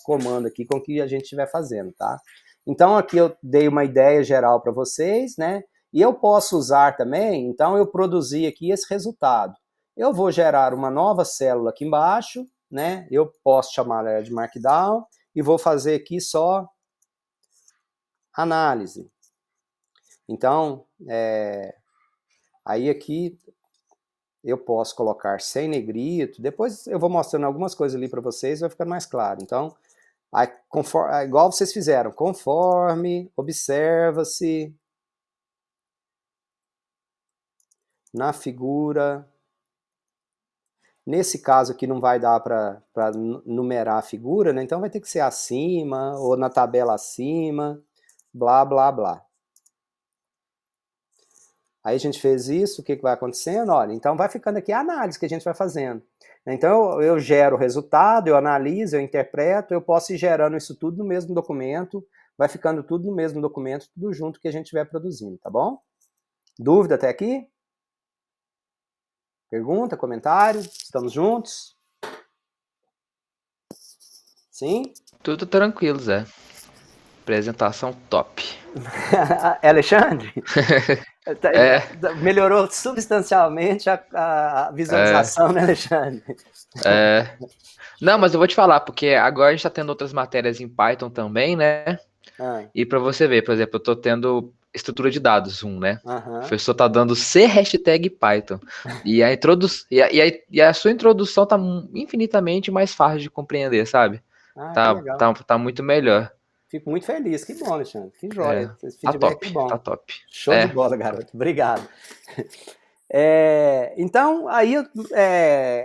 comando aqui com o que a gente estiver fazendo, tá? Então, aqui eu dei uma ideia geral para vocês, né? E eu posso usar também, então eu produzi aqui esse resultado. Eu vou gerar uma nova célula aqui embaixo, né? Eu posso chamar ela de Markdown e vou fazer aqui só análise. Então, aí aqui eu posso colocar sem negrito, depois eu vou mostrando algumas coisas ali para vocês, vai ficando mais claro. Então, igual vocês fizeram, conforme, observa-se, na figura. Nesse caso aqui não vai dar para numerar a figura, né? Então vai ter que ser acima, ou na tabela acima, blá, blá, blá. Aí a gente fez isso, o que vai acontecendo? Olha, então vai ficando aqui a análise que a gente vai fazendo. Então eu gero o resultado, eu analiso, eu interpreto, eu posso ir gerando isso tudo no mesmo documento, vai ficando tudo no mesmo documento, tudo junto que a gente estiver produzindo, tá bom? Dúvida até aqui? Pergunta, comentário? Estamos juntos? Sim? Tudo tranquilo, Zé. Apresentação top. Alexandre? Melhorou substancialmente a visualização, né, Alexandre? Não, mas eu vou te falar, porque agora a gente está tendo outras matérias em Python também, né? E para você ver, por exemplo, eu estou tendo estrutura de dados 1, né? O professor tá dando C#, Python. E a sua introdução tá infinitamente mais fácil de compreender, sabe? Tá muito melhor. Fico muito feliz, que bom, Alexandre, que joia, esse Tá feedback top, é bom. tá top. Show de bola, garoto, obrigado. Então, aí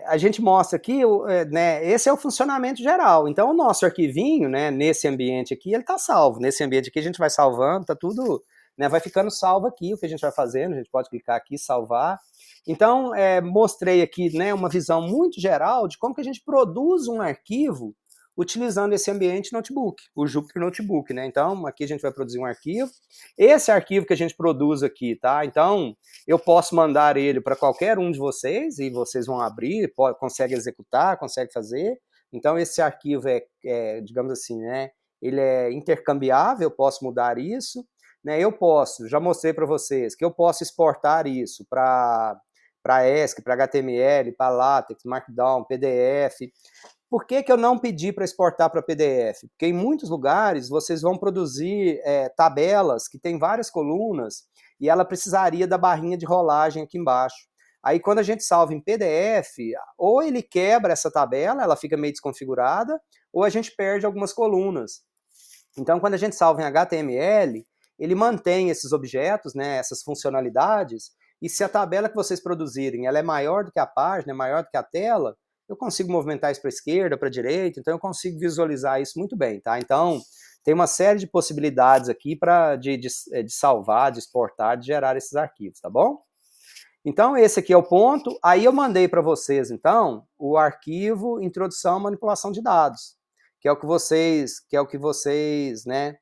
a gente mostra aqui, né, esse é o funcionamento geral. Então, o nosso arquivinho, né, nesse ambiente aqui, ele está salvo. Nesse ambiente aqui, a gente vai salvando, tá tudo, né, vai ficando salvo aqui, o que a gente vai fazendo, a gente pode clicar aqui, salvar. Então, mostrei aqui, né, uma visão muito geral de como que a gente produz um arquivo utilizando esse ambiente notebook, o Jupyter Notebook, né? Então, aqui a gente vai produzir um arquivo. Esse arquivo que a gente produz aqui, tá? Então, eu posso mandar ele para qualquer um de vocês e vocês vão abrir, consegue executar, consegue fazer. Então, esse arquivo digamos assim, né? Ele é intercambiável, eu posso mudar isso. Né? Eu posso, já mostrei para vocês, que eu posso exportar isso para ESC, para HTML, para LaTeX, Markdown, PDF. Por que eu não pedi para exportar para PDF? Porque em muitos lugares vocês vão produzir tabelas que tem várias colunas e ela precisaria da barrinha de rolagem aqui embaixo. Aí quando a gente salva em PDF, ou ele quebra essa tabela, ela fica meio desconfigurada, ou a gente perde algumas colunas. Então quando a gente salva em HTML, ele mantém esses objetos, né, essas funcionalidades, e se a tabela que vocês produzirem ela é maior do que a página, é maior do que a tela, eu consigo movimentar isso para a esquerda, para a direita, então eu consigo visualizar isso muito bem, tá? Então, tem uma série de possibilidades aqui de salvar, de exportar, de gerar esses arquivos, tá bom? Então, esse aqui é o ponto. Aí eu mandei para vocês, então, o arquivo Introdução à Manipulação de Dados, que é o que vocês né,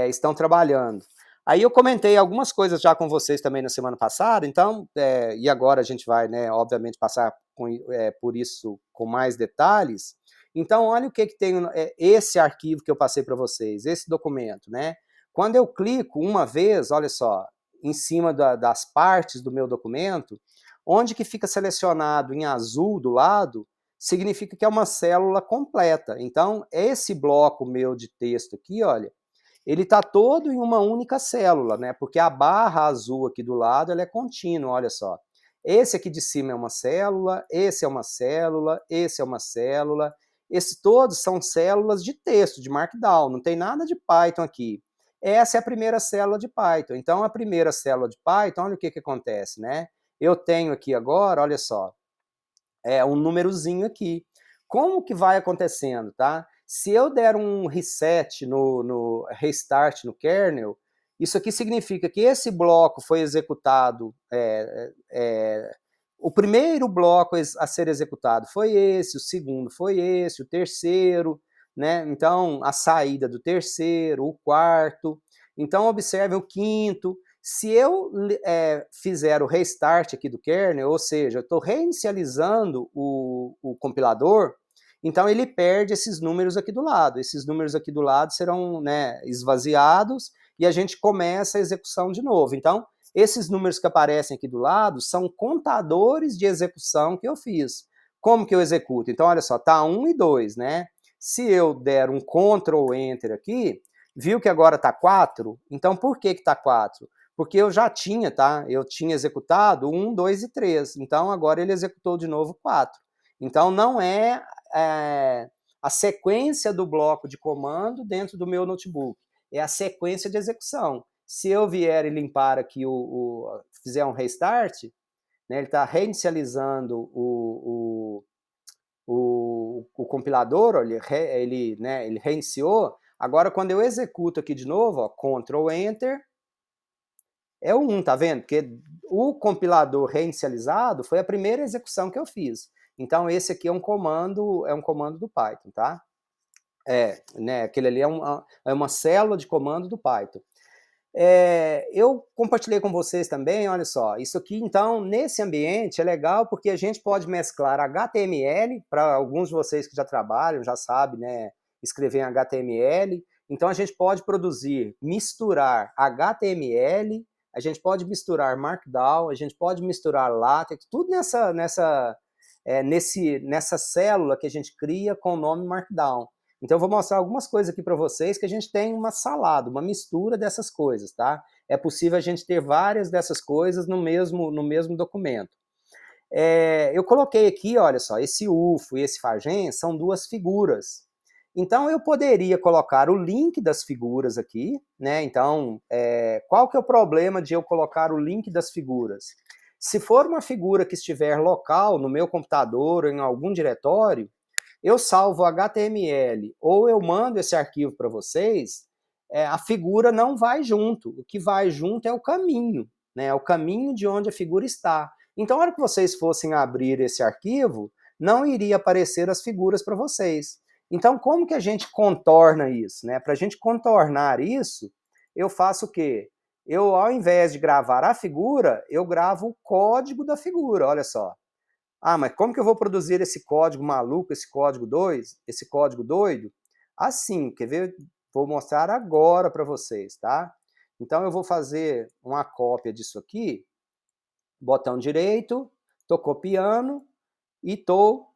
estão trabalhando. Aí eu comentei algumas coisas já com vocês também na semana passada, então, e agora a gente vai, né, obviamente, passar por isso com mais detalhes. Então, olha o que tem esse arquivo que eu passei para vocês, esse documento, né? Quando eu clico uma vez, olha só, em cima das partes do meu documento, onde que fica selecionado em azul do lado, significa que é uma célula completa. Então, esse bloco meu de texto aqui, olha, ele está todo em uma única célula, né? Porque a barra azul aqui do lado ela é contínua, olha só. Esse aqui de cima é uma célula, esse é uma célula, esse é uma célula. Esses todos são células de texto, de Markdown, não tem nada de Python aqui. Essa é a primeira célula de Python. Então, a primeira célula de Python, olha o que acontece, né? Eu tenho aqui agora, olha só, um númerozinho aqui. Como que vai acontecendo, tá? Se eu der um reset no restart no kernel, isso aqui significa que esse bloco foi executado, o primeiro bloco a ser executado foi esse, o segundo foi esse, o terceiro, né? Então, a saída do terceiro, o quarto. Então, observe o quinto. Se eu fizer o restart aqui do kernel, ou seja, eu estou reinicializando o compilador, então ele perde esses números aqui do lado. Esses números aqui do lado serão, né, esvaziados e a gente começa a execução de novo. Então, esses números que aparecem aqui do lado são contadores de execução que eu fiz. Como que eu executo? Então, olha só, tá 1 e 2, né? Se eu der um Ctrl Enter aqui, viu que agora tá 4? Então, por que tá 4? Porque eu já tinha, tá? Eu tinha executado 1, 2 e 3. Então, agora ele executou de novo 4. Então, não é a sequência do bloco de comando dentro do meu notebook. É a sequência de execução. Se eu vier e limpar aqui, fizer um restart, né, ele está reinicializando o compilador, ele reiniciou. Agora, quando eu executo aqui de novo, ó, Ctrl Enter, é o 1, tá vendo? Porque o compilador reinicializado foi a primeira execução que eu fiz. Então, esse aqui é um comando do Python, tá? Né, aquele ali é uma célula de comando do Python. Eu compartilhei com vocês também, olha só, isso aqui, então, nesse ambiente é legal porque a gente pode mesclar HTML, para alguns de vocês que já trabalham, já sabem, né, escrever em HTML, então a gente pode misturar HTML, a gente pode misturar Markdown, a gente pode misturar LaTeX, tudo nessa célula que a gente cria com o nome Markdown. Então, eu vou mostrar algumas coisas aqui para vocês que a gente tem uma salada, uma mistura dessas coisas, tá? É possível a gente ter várias dessas coisas no mesmo documento. Eu coloquei aqui, olha só, esse UFO e esse Fagem são duas figuras. Então, eu poderia colocar o link das figuras aqui, né? Então, qual que é o problema de eu colocar o link das figuras? Se for uma figura que estiver local no meu computador ou em algum diretório, eu salvo HTML ou eu mando esse arquivo para vocês, a figura não vai junto. O que vai junto é o caminho, né? É o caminho de onde a figura está. Então, na hora que vocês fossem abrir esse arquivo, não iria aparecer as figuras para vocês. Então, como que a gente contorna isso, né? Para a gente contornar isso, eu faço o quê? Eu, ao invés de gravar a figura, eu gravo o código da figura, olha só. Ah, mas como que eu vou produzir esse código maluco, esse código doido? Assim, quer ver? Vou mostrar agora para vocês, tá? Então, eu vou fazer uma cópia disso aqui, botão direito, estou copiando e estou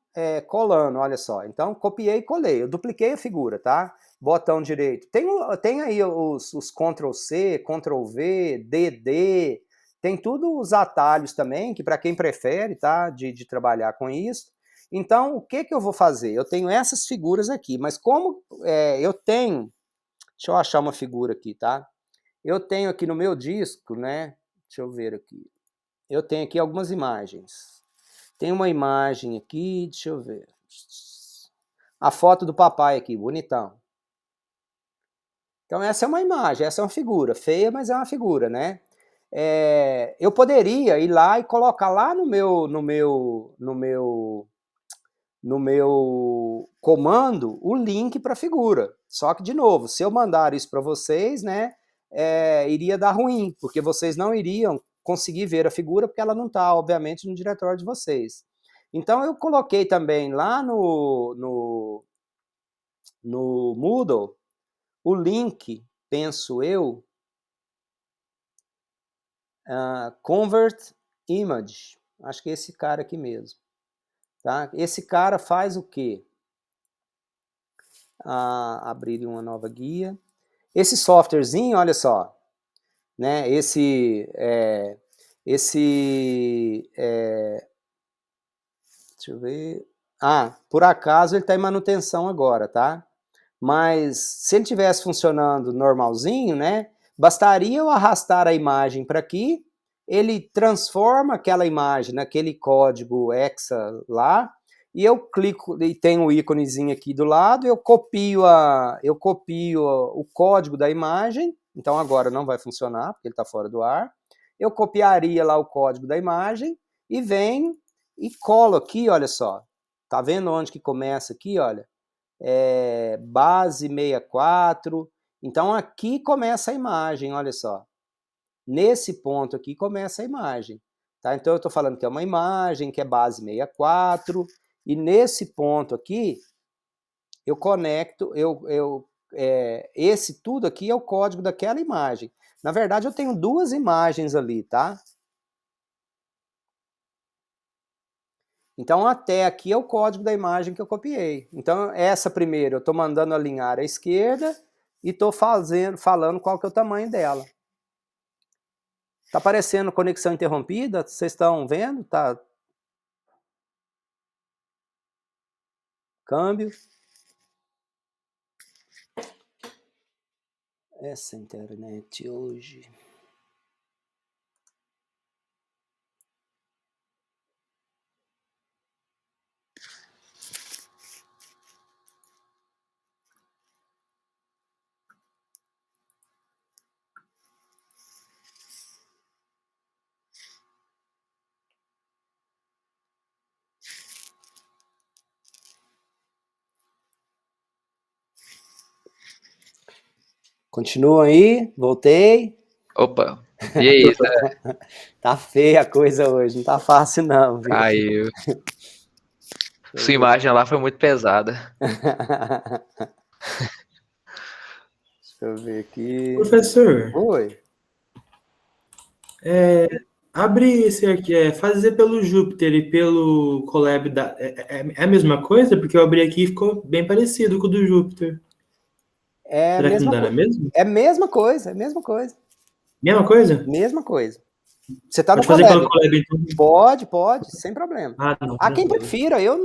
colando, olha só. Então, copiei e colei. Eu dupliquei a figura, tá? Botão direito. Tem aí os Ctrl+C, Ctrl+V, DD, tem tudo os atalhos também, que para quem prefere, tá? De trabalhar com isso. Então, o que eu vou fazer? Eu tenho essas figuras aqui, mas como eu tenho... Deixa eu achar uma figura aqui, tá? Eu tenho aqui no meu disco, né? Deixa eu ver aqui. Eu tenho aqui algumas imagens. Tem uma imagem aqui, deixa eu ver. A foto do papai aqui, bonitão. Então essa é uma imagem, essa é uma figura. Feia, mas é uma figura, né? Eu poderia ir lá e colocar lá no meu comando o link para a figura. Só que, de novo, se eu mandar isso para vocês, né, iria dar ruim, porque vocês não iriam conseguir ver a figura, porque ela não está, obviamente, no diretório de vocês. Então, eu coloquei também lá no Moodle o link, penso eu, Convert Image. Acho que é esse cara aqui mesmo. Tá? Esse cara faz o quê? Abrir uma nova guia. Esse softwarezinho, olha só, né? Deixa eu ver. Por acaso ele está em manutenção agora, tá? Mas se ele estivesse funcionando normalzinho, né? Bastaria eu arrastar a imagem para aqui, ele transforma aquela imagem naquele código hexa lá, e eu clico, e tem um íconezinho aqui do lado, eu copio o código da imagem, então agora não vai funcionar, porque ele está fora do ar. Eu copiaria lá o código da imagem, e venho e colo aqui, olha só. Tá vendo onde que começa aqui, olha? Base 64. Então aqui começa a imagem, olha só. Nesse ponto aqui começa a imagem. Tá? Então eu estou falando que é uma imagem, que é base 64, e nesse ponto aqui eu conecto, esse tudo aqui é o código daquela imagem. Na verdade eu tenho duas imagens ali, tá? Então, até aqui é o código da imagem que eu copiei. Então, essa primeira eu estou mandando alinhar à esquerda e estou falando qual que é o tamanho dela. Está aparecendo conexão interrompida? Vocês estão vendo? Tá. Câmbio. Essa internet hoje... Continua aí, voltei. Opa, e aí? Tá feia a coisa hoje, não tá fácil não, viu? Aí, sua imagem lá foi muito pesada. Deixa eu ver aqui. Professor. Oi. Abrir esse aqui, fazer pelo Jupyter e pelo Colab, é a mesma coisa? Porque eu abri aqui e ficou bem parecido com o do Jupyter. Será que não dá na mesma? É a mesma coisa, é a mesma coisa. Mesma coisa? Mesma coisa. Você tá no fazer Colab. pelo Colab, então. Pode, sem problema. Não, Há quem prefira, eu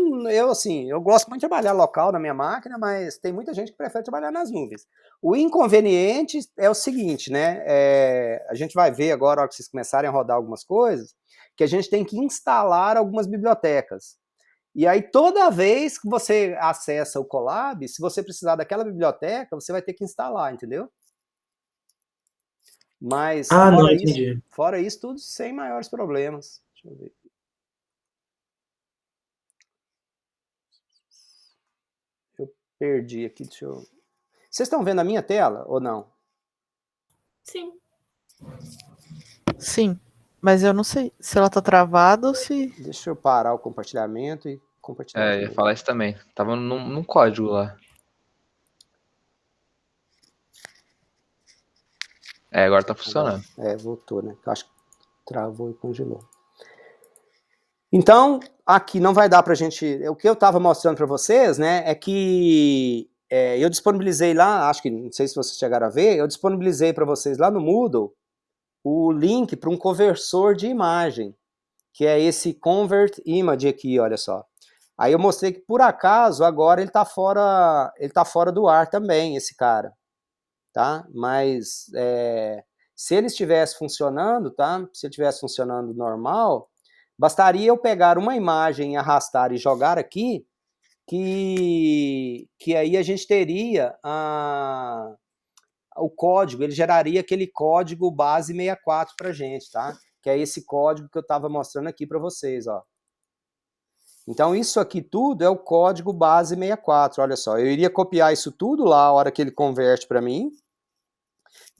gosto muito de trabalhar local na minha máquina, mas tem muita gente que prefere trabalhar nas nuvens. O inconveniente é o seguinte, né? A gente vai ver agora, na hora que vocês começarem a rodar algumas coisas, que a gente tem que instalar algumas bibliotecas. E aí, toda vez que você acessa o Colab, se você precisar daquela biblioteca, você vai ter que instalar, entendeu? Mas fora isso, tudo sem maiores problemas. Deixa eu ver. Eu perdi aqui, Vocês estão vendo a minha tela ou não? Sim. Sim, mas eu não sei se ela tá travada ou se... Deixa eu parar o compartilhamento e compartilhar. Eu ia falar isso também. Tava num código lá. Agora tá funcionando. Voltou, né? Eu acho que travou e congelou. Então, aqui não vai dar pra gente... O que eu tava mostrando para vocês, né, é que eu disponibilizei lá, acho que, não sei se vocês chegaram a ver, eu disponibilizei para vocês lá no Moodle o link para um conversor de imagem, que é esse Convert Image aqui, olha só. Aí eu mostrei que, por acaso, agora ele tá fora do ar também, esse cara, tá? Mas se ele estivesse funcionando, tá? Se ele estivesse funcionando normal, bastaria eu pegar uma imagem, arrastar e jogar aqui, que aí a gente teria o código, ele geraria aquele código base 64 pra gente, tá? Que é esse código que eu estava mostrando aqui para vocês, ó. Então, isso aqui tudo é o código base 64, olha só. Eu iria copiar isso tudo lá a hora que ele converte para mim.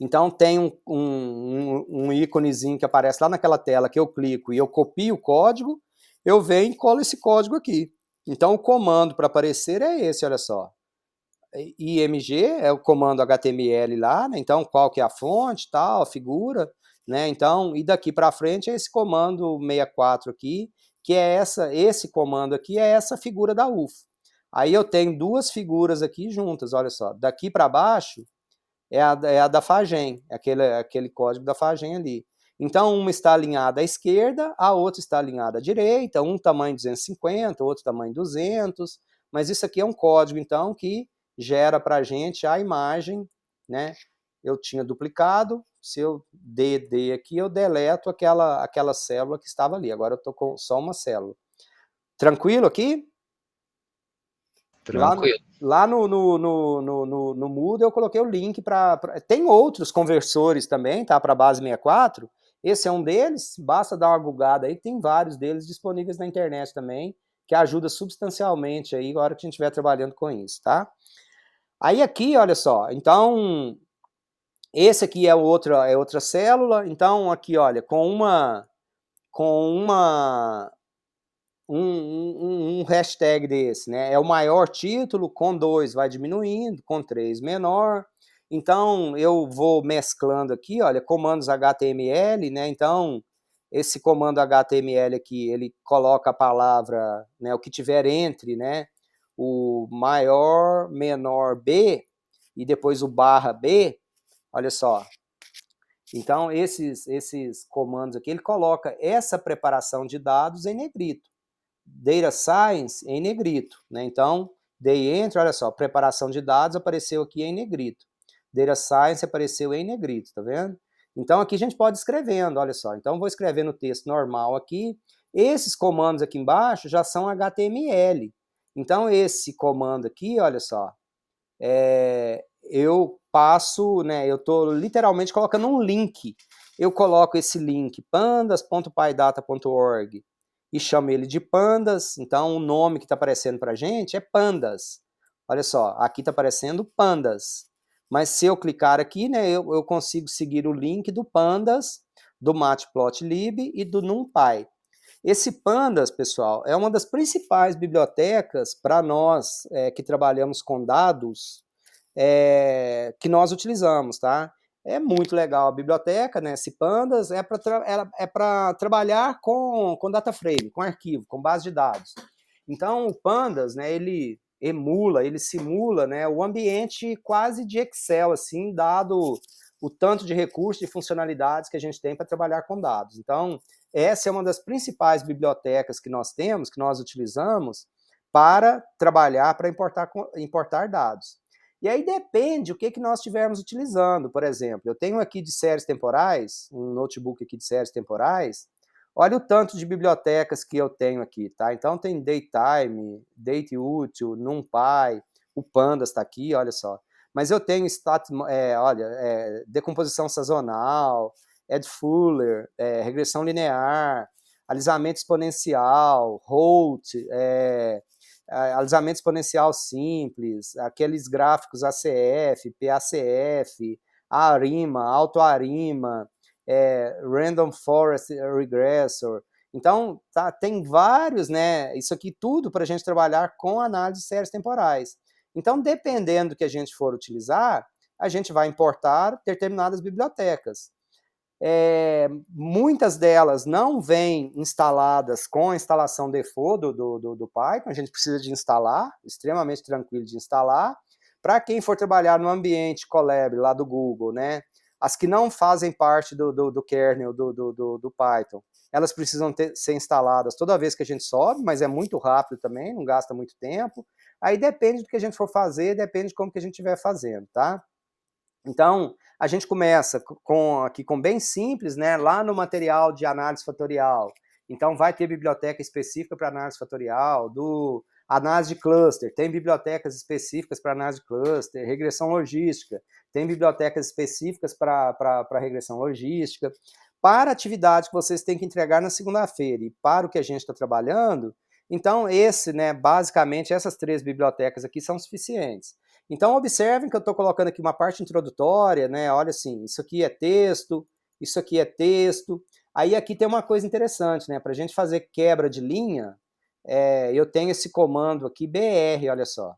Então, tem um íconezinho que aparece lá naquela tela que eu clico e eu copio o código, eu venho e colo esse código aqui. Então, o comando para aparecer é esse, olha só. IMG é o comando HTML lá, né? Então qual que é a fonte, tal, a figura, né? Então, e daqui para frente é esse comando 64 aqui, que é esse comando aqui é essa figura da UFO. Aí eu tenho duas figuras aqui juntas, olha só. Daqui para baixo é a da Fagem, aquele código da Fagem ali. Então, uma está alinhada à esquerda, a outra está alinhada à direita, um tamanho 250, outro tamanho 200, mas isso aqui é um código, então, que gera para a gente a imagem, né? Eu tinha duplicado, se eu D aqui, eu deleto aquela célula que estava ali. Agora eu estou com só uma célula. Tranquilo aqui? Tranquilo. Lá no Moodle eu coloquei o link para... Tem outros conversores também, tá? Para base 64. Esse é um deles, basta dar uma googada aí, tem vários deles disponíveis na internet também, que ajuda substancialmente aí na hora que a gente estiver trabalhando com isso, tá? Aí aqui, olha só, então, esse aqui é outra célula, então aqui, olha, um hashtag desse, né, é o maior título, com 2 vai diminuindo, com 3 menor, então eu vou mesclando aqui, olha, comandos HTML, né, então esse comando HTML aqui, ele coloca a palavra, né, o que tiver entre, né, o maior, menor, B, e depois o barra B, olha só. Então, esses comandos aqui, ele coloca essa preparação de dados em negrito. Data Science em negrito, né? Então, dei enter, olha só, preparação de dados apareceu aqui em negrito. Data Science apareceu em negrito, tá vendo? Então, aqui a gente pode ir escrevendo, olha só. Então, vou escrever no texto normal aqui. Esses comandos aqui embaixo já são HTML. Então, esse comando aqui, olha só, eu passo, né, eu estou literalmente colocando um link. Eu coloco esse link, pandas.pydata.org, e chamo ele de pandas. Então, o nome que está aparecendo para a gente é pandas. Olha só, aqui está aparecendo pandas. Mas se eu clicar aqui, né, eu consigo seguir o link do pandas, do Matplotlib e do NumPy. Esse pandas, pessoal, é uma das principais bibliotecas para nós que trabalhamos com dados que nós utilizamos, tá? É muito legal a biblioteca, né? Esse pandas é para trabalhar com data frame, com arquivo, com base de dados. Então, o pandas, né, ele simula, né, o ambiente quase de Excel, assim, dado o tanto de recursos e funcionalidades que a gente tem para trabalhar com dados. Então, essa é uma das principais bibliotecas que nós temos, que nós utilizamos para trabalhar, para importar dados. E aí depende o que nós estivermos utilizando. Por exemplo, eu tenho aqui de séries temporais, um notebook aqui de séries temporais. Olha o tanto de bibliotecas que eu tenho aqui, tá? Então tem Datetime, Dateútil, NumPy, o Pandas está aqui, olha só. Mas eu tenho decomposição sazonal, Edfuller, regressão linear, alisamento exponencial, Holt, alisamento exponencial simples, aqueles gráficos ACF, PACF, ARIMA, AutoARIMA, Random Forest Regressor. Então, tem vários, né? Isso aqui tudo para a gente trabalhar com análise de séries temporais. Então, dependendo do que a gente for utilizar, a gente vai importar determinadas bibliotecas. Muitas delas não vêm instaladas com a instalação default do Python, a gente precisa de instalar, extremamente tranquilo de instalar. Para quem for trabalhar no ambiente Colab lá do Google, né, as que não fazem parte do kernel do Python, elas precisam ser instaladas toda vez que a gente sobe, mas é muito rápido também, não gasta muito tempo. Aí depende do que a gente for fazer, depende de como que a gente estiver fazendo, tá? Então, a gente começa aqui com bem simples, né? Lá no material de análise fatorial. Então, vai ter biblioteca específica para análise fatorial, análise de cluster, tem bibliotecas específicas para análise de cluster, regressão logística, tem bibliotecas específicas para regressão logística. Para a atividade que vocês têm que entregar na segunda-feira e para o que a gente está trabalhando, então, basicamente, essas 3 bibliotecas aqui são suficientes. Então, observem que eu estou colocando aqui uma parte introdutória, né? Olha assim, isso aqui é texto, isso aqui é texto. Aí aqui tem uma coisa interessante, né? Para a gente fazer quebra de linha, eu tenho esse comando aqui, BR, olha só,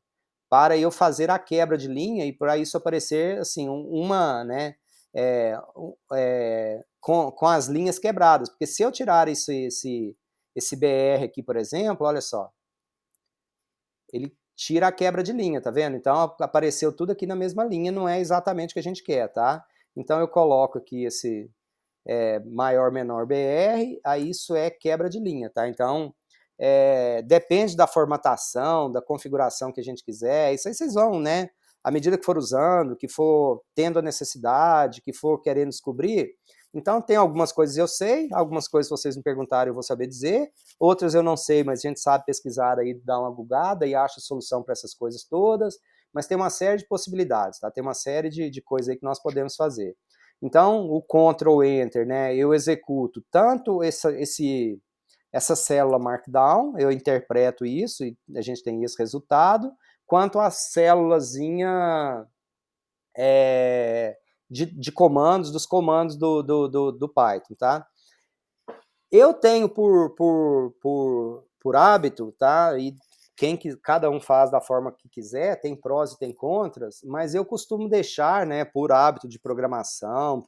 para eu fazer a quebra de linha e para isso aparecer, assim, com as linhas quebradas. Porque se eu tirar esse BR aqui, por exemplo, olha só, ele tira a quebra de linha, tá vendo? Então, apareceu tudo aqui na mesma linha, não é exatamente o que a gente quer, tá? Então, eu coloco aqui esse maior, menor, BR, aí isso é quebra de linha, tá? Então, depende da formatação, da configuração que a gente quiser, isso aí vocês vão, né? À medida que for usando, que for tendo a necessidade, que for querendo descobrir. Então, tem algumas coisas eu sei, algumas coisas que vocês me perguntaram eu vou saber dizer, outras eu não sei, mas a gente sabe pesquisar aí, dar uma bugada e acha solução para essas coisas todas, mas tem uma série de possibilidades, tá? Tem uma série de coisas aí que nós podemos fazer. Então, o Ctrl Enter, né, eu executo tanto essa célula Markdown, eu interpreto isso e a gente tem esse resultado, quanto a célulazinha de comandos, dos comandos do Python, tá? Eu tenho por hábito, tá? E cada um faz da forma que quiser, tem prós e tem contras, mas eu costumo deixar, né, por hábito de programação,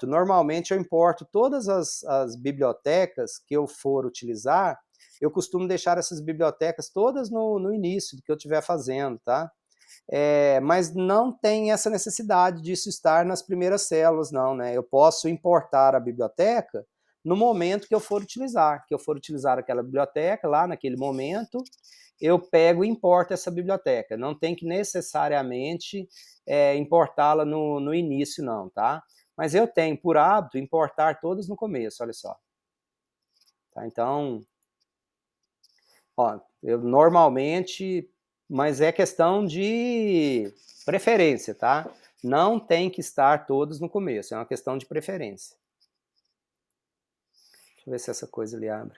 normalmente eu importo todas as bibliotecas que eu for utilizar, eu costumo deixar essas bibliotecas todas no início do que eu estiver fazendo, tá? Mas não tem essa necessidade disso estar nas primeiras células, não, né? Eu posso importar a biblioteca no momento que eu for utilizar, aquela biblioteca lá naquele momento, eu pego e importo essa biblioteca. Não tem que necessariamente importá-la no início, não, tá? Mas eu tenho por hábito importar todas no começo, olha só. Tá? Então, ó, eu normalmente, mas é questão de preferência, tá? Não tem que estar todos no começo, é uma questão de preferência. Deixa eu ver se essa coisa ali abre.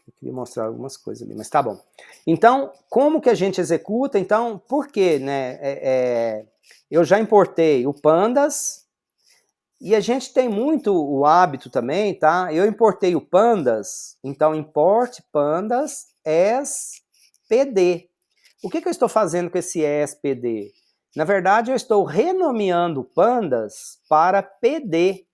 Eu queria mostrar algumas coisas ali, mas tá bom. Então, como que a gente executa? Então, por quê, né? Eu já importei o Pandas, e a gente tem muito o hábito também, tá? Eu importei o Pandas, então import Pandas as PD. O que eu estou fazendo com esse as PD? Na verdade, eu estou renomeando Pandas para PD.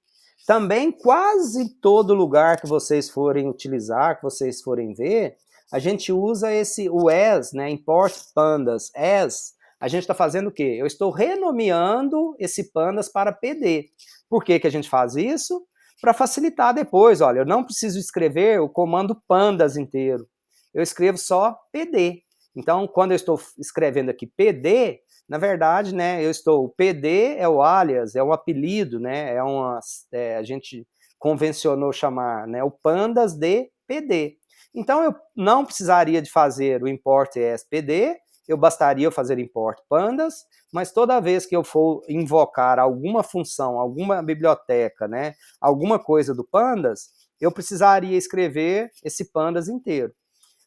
Também quase todo lugar que vocês forem utilizar, que vocês forem ver, a gente usa o as, né, import pandas as, a gente está fazendo o quê? Eu estou renomeando esse pandas para PD. Por que a gente faz isso? Para facilitar depois, olha, eu não preciso escrever o comando pandas inteiro, eu escrevo só PD. Então, quando eu estou escrevendo aqui PD, na verdade, né, o PD é o alias, é um apelido, né, a gente convencionou chamar, né, o pandas de PD. Então, eu não precisaria de fazer o import ESPD, eu bastaria fazer import pandas, mas toda vez que eu for invocar alguma função, alguma biblioteca, né, alguma coisa do pandas, eu precisaria escrever esse pandas inteiro.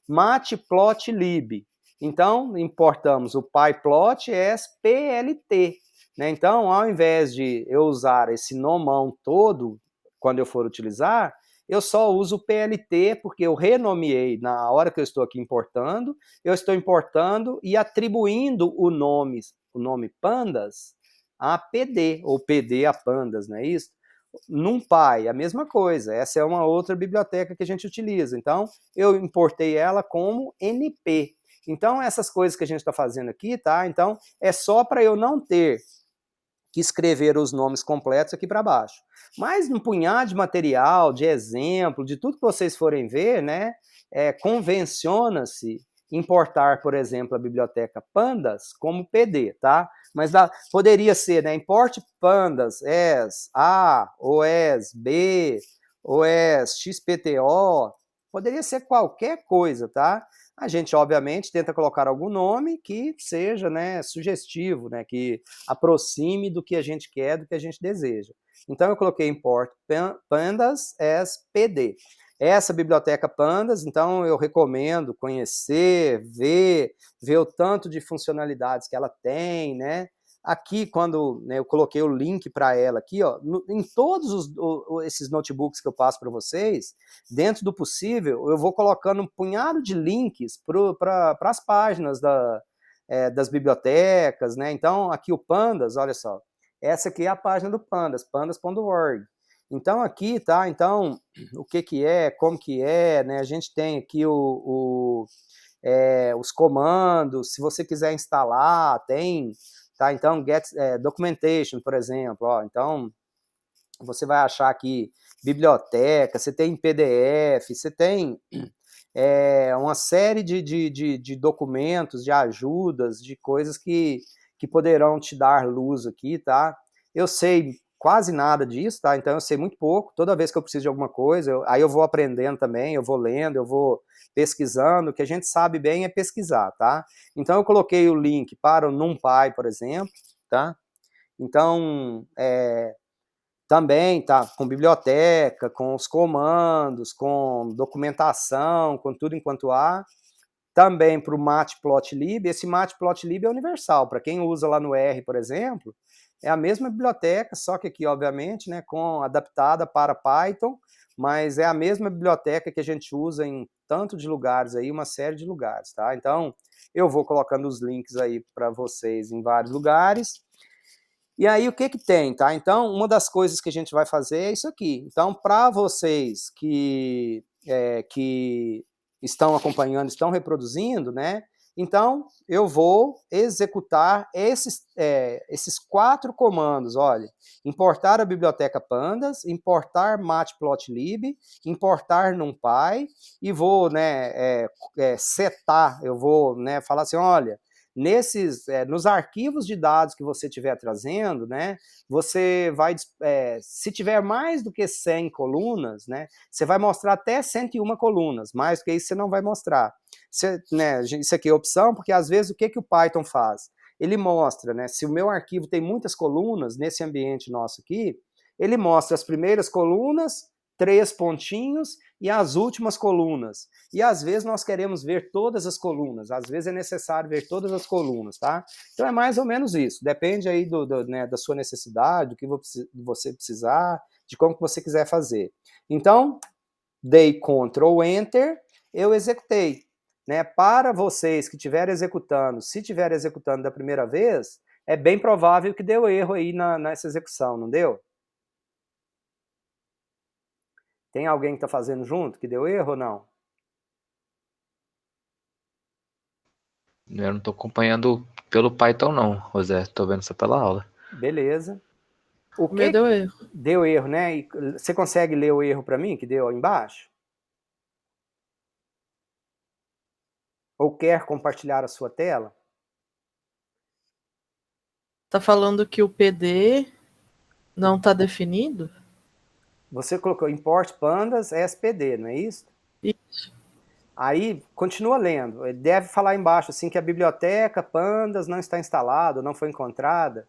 Matplotlib. Então, importamos o pyplot plt. Né? Então, ao invés de eu usar esse nomão todo, quando eu for utilizar, eu só uso o PLT, porque eu renomeei na hora que eu estou aqui importando, eu estou importando e atribuindo o nome pandas a PD, ou PD a pandas, não é isso? NumPy, a mesma coisa, essa é uma outra biblioteca que a gente utiliza, então eu importei ela como NP. Então essas coisas que a gente está fazendo aqui, tá? Então é só para eu não ter que escrever os nomes completos aqui para baixo. Mas um punhado de material, de exemplo, de tudo que vocês forem ver, né, convenciona-se importar, por exemplo, a biblioteca pandas como PD, tá? Mas poderia ser, né, import pandas as A, ou as B, ou as XPTO, poderia ser qualquer coisa, tá? A gente, obviamente, tenta colocar algum nome que seja, né, sugestivo, né, que aproxime do que a gente quer, do que a gente deseja. Então, eu coloquei import pandas as PD. Essa biblioteca pandas, então, eu recomendo conhecer, ver o tanto de funcionalidades que ela tem, né? Aqui, quando né, eu coloquei o link para ela aqui, ó, em todos esses notebooks que eu passo para vocês, dentro do possível, eu vou colocando um punhado de links para as páginas das bibliotecas, né? Então, aqui o Pandas, olha só, essa aqui é a página do Pandas, pandas.org. Então, aqui, tá? Então, o que é, como que é, né? A gente tem aqui os comandos, se você quiser instalar, tem, tá? Então, get documentation, por exemplo, ó, então, você vai achar aqui biblioteca, você tem PDF, você tem uma série de documentos, de ajudas, de coisas que poderão te dar luz aqui, tá? Eu sei quase nada disso, tá? Então eu sei muito pouco. Toda vez que eu preciso de alguma coisa, aí eu vou aprendendo também, eu vou lendo, eu vou pesquisando. O que a gente sabe bem é pesquisar, tá? Então eu coloquei o link para o NumPy, por exemplo, tá? Então, também tá com biblioteca, com os comandos, com documentação, com tudo enquanto há. Também para o Matplotlib, esse Matplotlib é universal, para quem usa lá no R, por exemplo, é a mesma biblioteca, só que aqui, obviamente, né, adaptada para Python, mas é a mesma biblioteca que a gente usa em tanto de lugares aí, uma série de lugares, tá? Então, eu vou colocando os links aí para vocês em vários lugares. E aí, o que tem, tá? Então, uma das coisas que a gente vai fazer é isso aqui. Então, para vocês que estão acompanhando, estão reproduzindo, né? Então, eu vou executar esses 4 comandos, olha. Importar a biblioteca pandas, importar matplotlib, importar numpy, e vou, né, setar, eu vou, né, falar assim, olha, nos arquivos de dados que você estiver trazendo, né, você vai, se tiver mais do que 100 colunas, né, você vai mostrar até 101 colunas, mais do que isso você não vai mostrar. Isso aqui é opção, porque às vezes o que o Python faz? Ele mostra, né, se o meu arquivo tem muitas colunas, nesse ambiente nosso aqui, ele mostra as primeiras colunas, 3 pontinhos, e as últimas colunas. E às vezes nós queremos ver todas as colunas, às vezes é necessário ver todas as colunas, tá? Então é mais ou menos isso, depende aí né, da sua necessidade, do que você precisar, de como que você quiser fazer. Então, dei Ctrl Enter, eu executei. Né? Para vocês que estiverem executando, se estiverem executando da primeira vez, é bem provável que deu erro aí nessa execução, não deu? Tem alguém que está fazendo junto que deu erro ou não? Eu não tô acompanhando pelo Python não, José. Tô vendo só pela aula. Beleza. O meu deu erro. Deu erro, né? E você consegue ler o erro para mim que deu embaixo? Ou quer compartilhar a sua tela? Tá falando que o PD não tá definido? Você colocou import pandas SPD, não é isso? Isso. Aí, continua lendo. Ele deve falar embaixo assim que a biblioteca pandas não está instalada, não foi encontrada.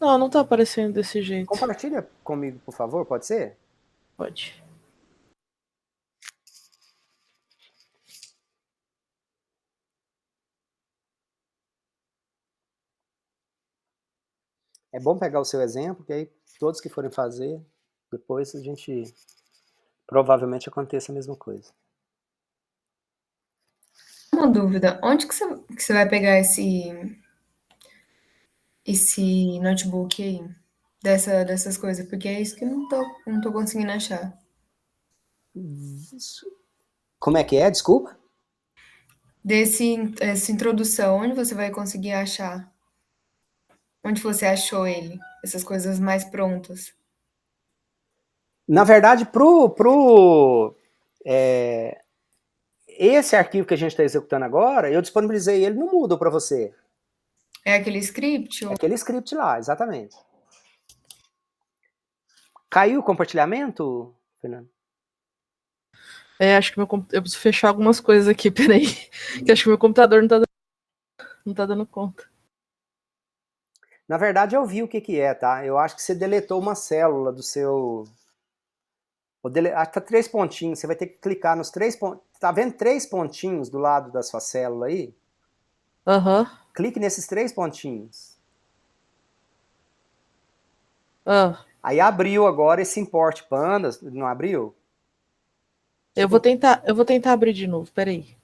Não tá aparecendo desse jeito. Compartilha comigo, por favor, pode ser? Pode. É bom pegar o seu exemplo, que aí todos que forem fazer, depois a gente provavelmente aconteça a mesma coisa. Uma dúvida, onde que você vai pegar esse notebook aí? Dessas coisas, porque é isso que eu não tô conseguindo achar. Como é que é? Desculpa? Essa introdução, onde você vai conseguir achar? Onde você achou ele? Essas coisas mais prontas. Na verdade, esse arquivo que a gente está executando agora, eu disponibilizei ele no Moodle para você. É aquele script? É aquele script lá, exatamente. Caiu o compartilhamento, Fernando? Acho que eu preciso fechar algumas coisas aqui, peraí. Que acho que meu computador não tá dando conta. Na verdade, eu vi o que é, tá? Eu acho que você deletou uma célula do seu... Acho que tá 3 pontinhos, você vai ter que clicar nos 3 pontos. Tá vendo 3 pontinhos do lado da sua célula aí? Aham. Clique nesses 3 pontinhos. Aí abriu agora esse import pandas, não abriu? Eu vou tentar abrir de novo, peraí.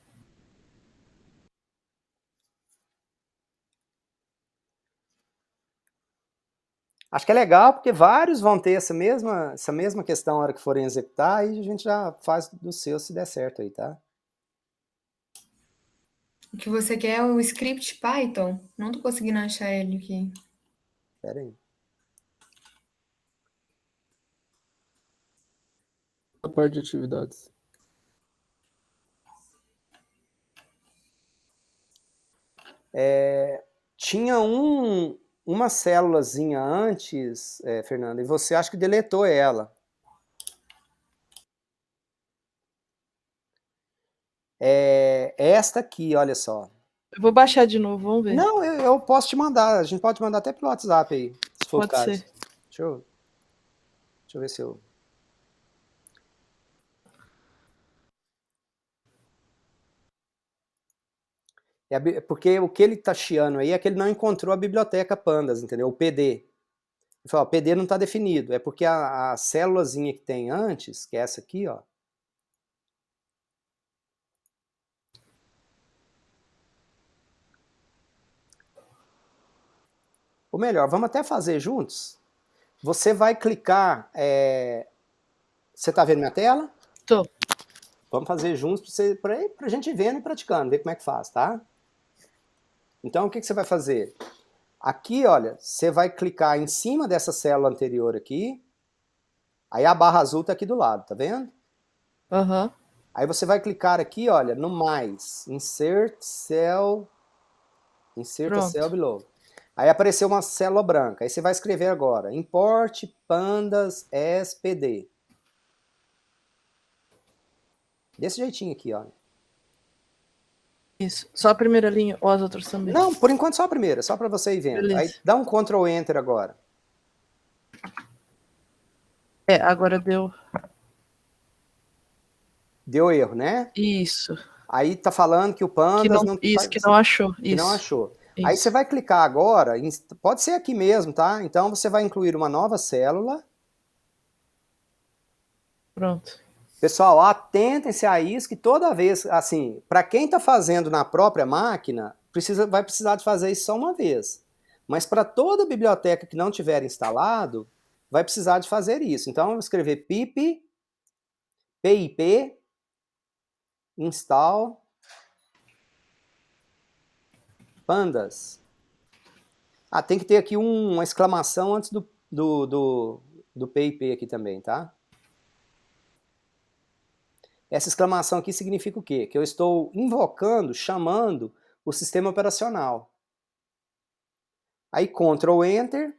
Acho que é legal, porque vários vão ter essa mesma questão na hora que forem executar, e a gente já faz do seu se der certo aí, tá? O que você quer é o script Python? Não tô conseguindo achar ele aqui. Pera aí. A parte de atividades. Tinha uma célulazinha antes, Fernanda, e você acha que deletou ela. Esta aqui, olha só. Eu vou baixar de novo, vamos ver. Não, eu posso te mandar, a gente pode mandar até pelo WhatsApp aí, se for o caso. Pode ser. Deixa eu ver se eu... Porque o que ele tá chiando aí é que ele não encontrou a biblioteca pandas, entendeu? O PD. Ele falou, o PD não está definido. É porque a célulazinha que tem antes, que é essa aqui, ó. Ou melhor, vamos até fazer juntos. Você vai clicar... Você está vendo minha tela? Tô. Vamos fazer juntos para a gente ir vendo e praticando, ver como é que faz, tá? Então, o que você vai fazer? Aqui, olha, você vai clicar em cima dessa célula anterior aqui, aí a barra azul está aqui do lado, tá vendo? Aham. Aí você vai clicar aqui, olha, no mais, insert cell below. Aí apareceu uma célula branca, aí você vai escrever agora, import pandas SPD. Desse jeitinho aqui, olha. Isso. Só a primeira linha ou as outras também? Não, por enquanto só a primeira, só para você ir vendo. Beleza. Aí dá um Ctrl Enter agora. Agora deu. Deu erro, né? Isso. Aí tá falando que o pandas que não achou. Que não achou. Isso. Aí você vai clicar agora, pode ser aqui mesmo, tá? Então você vai incluir uma nova célula. Pronto. Pessoal, atentem-se a isso, que toda vez, assim, para quem está fazendo na própria máquina, vai precisar de fazer isso só uma vez. Mas para toda biblioteca que não tiver instalado, vai precisar de fazer isso. Então, eu vou escrever pip install pandas. Tem que ter aqui uma exclamação antes do PIP aqui também, tá? Essa exclamação aqui significa o quê? Que eu estou invocando, chamando o sistema operacional. Aí, Ctrl Enter.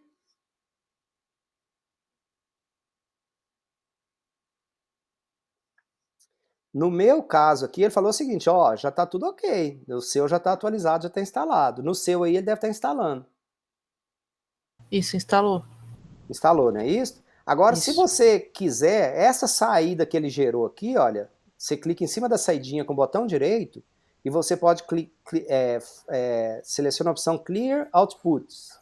No meu caso aqui, ele falou o seguinte, ó, já está tudo ok. O seu já está atualizado, já está instalado. No seu aí, ele deve estar instalando. Isso, instalou. Instalou, não é isso? Agora, Isso. se você quiser, essa saída que ele gerou aqui, olha, você clica em cima da saidinha com o botão direito e você pode selecionar a opção Clear Outputs.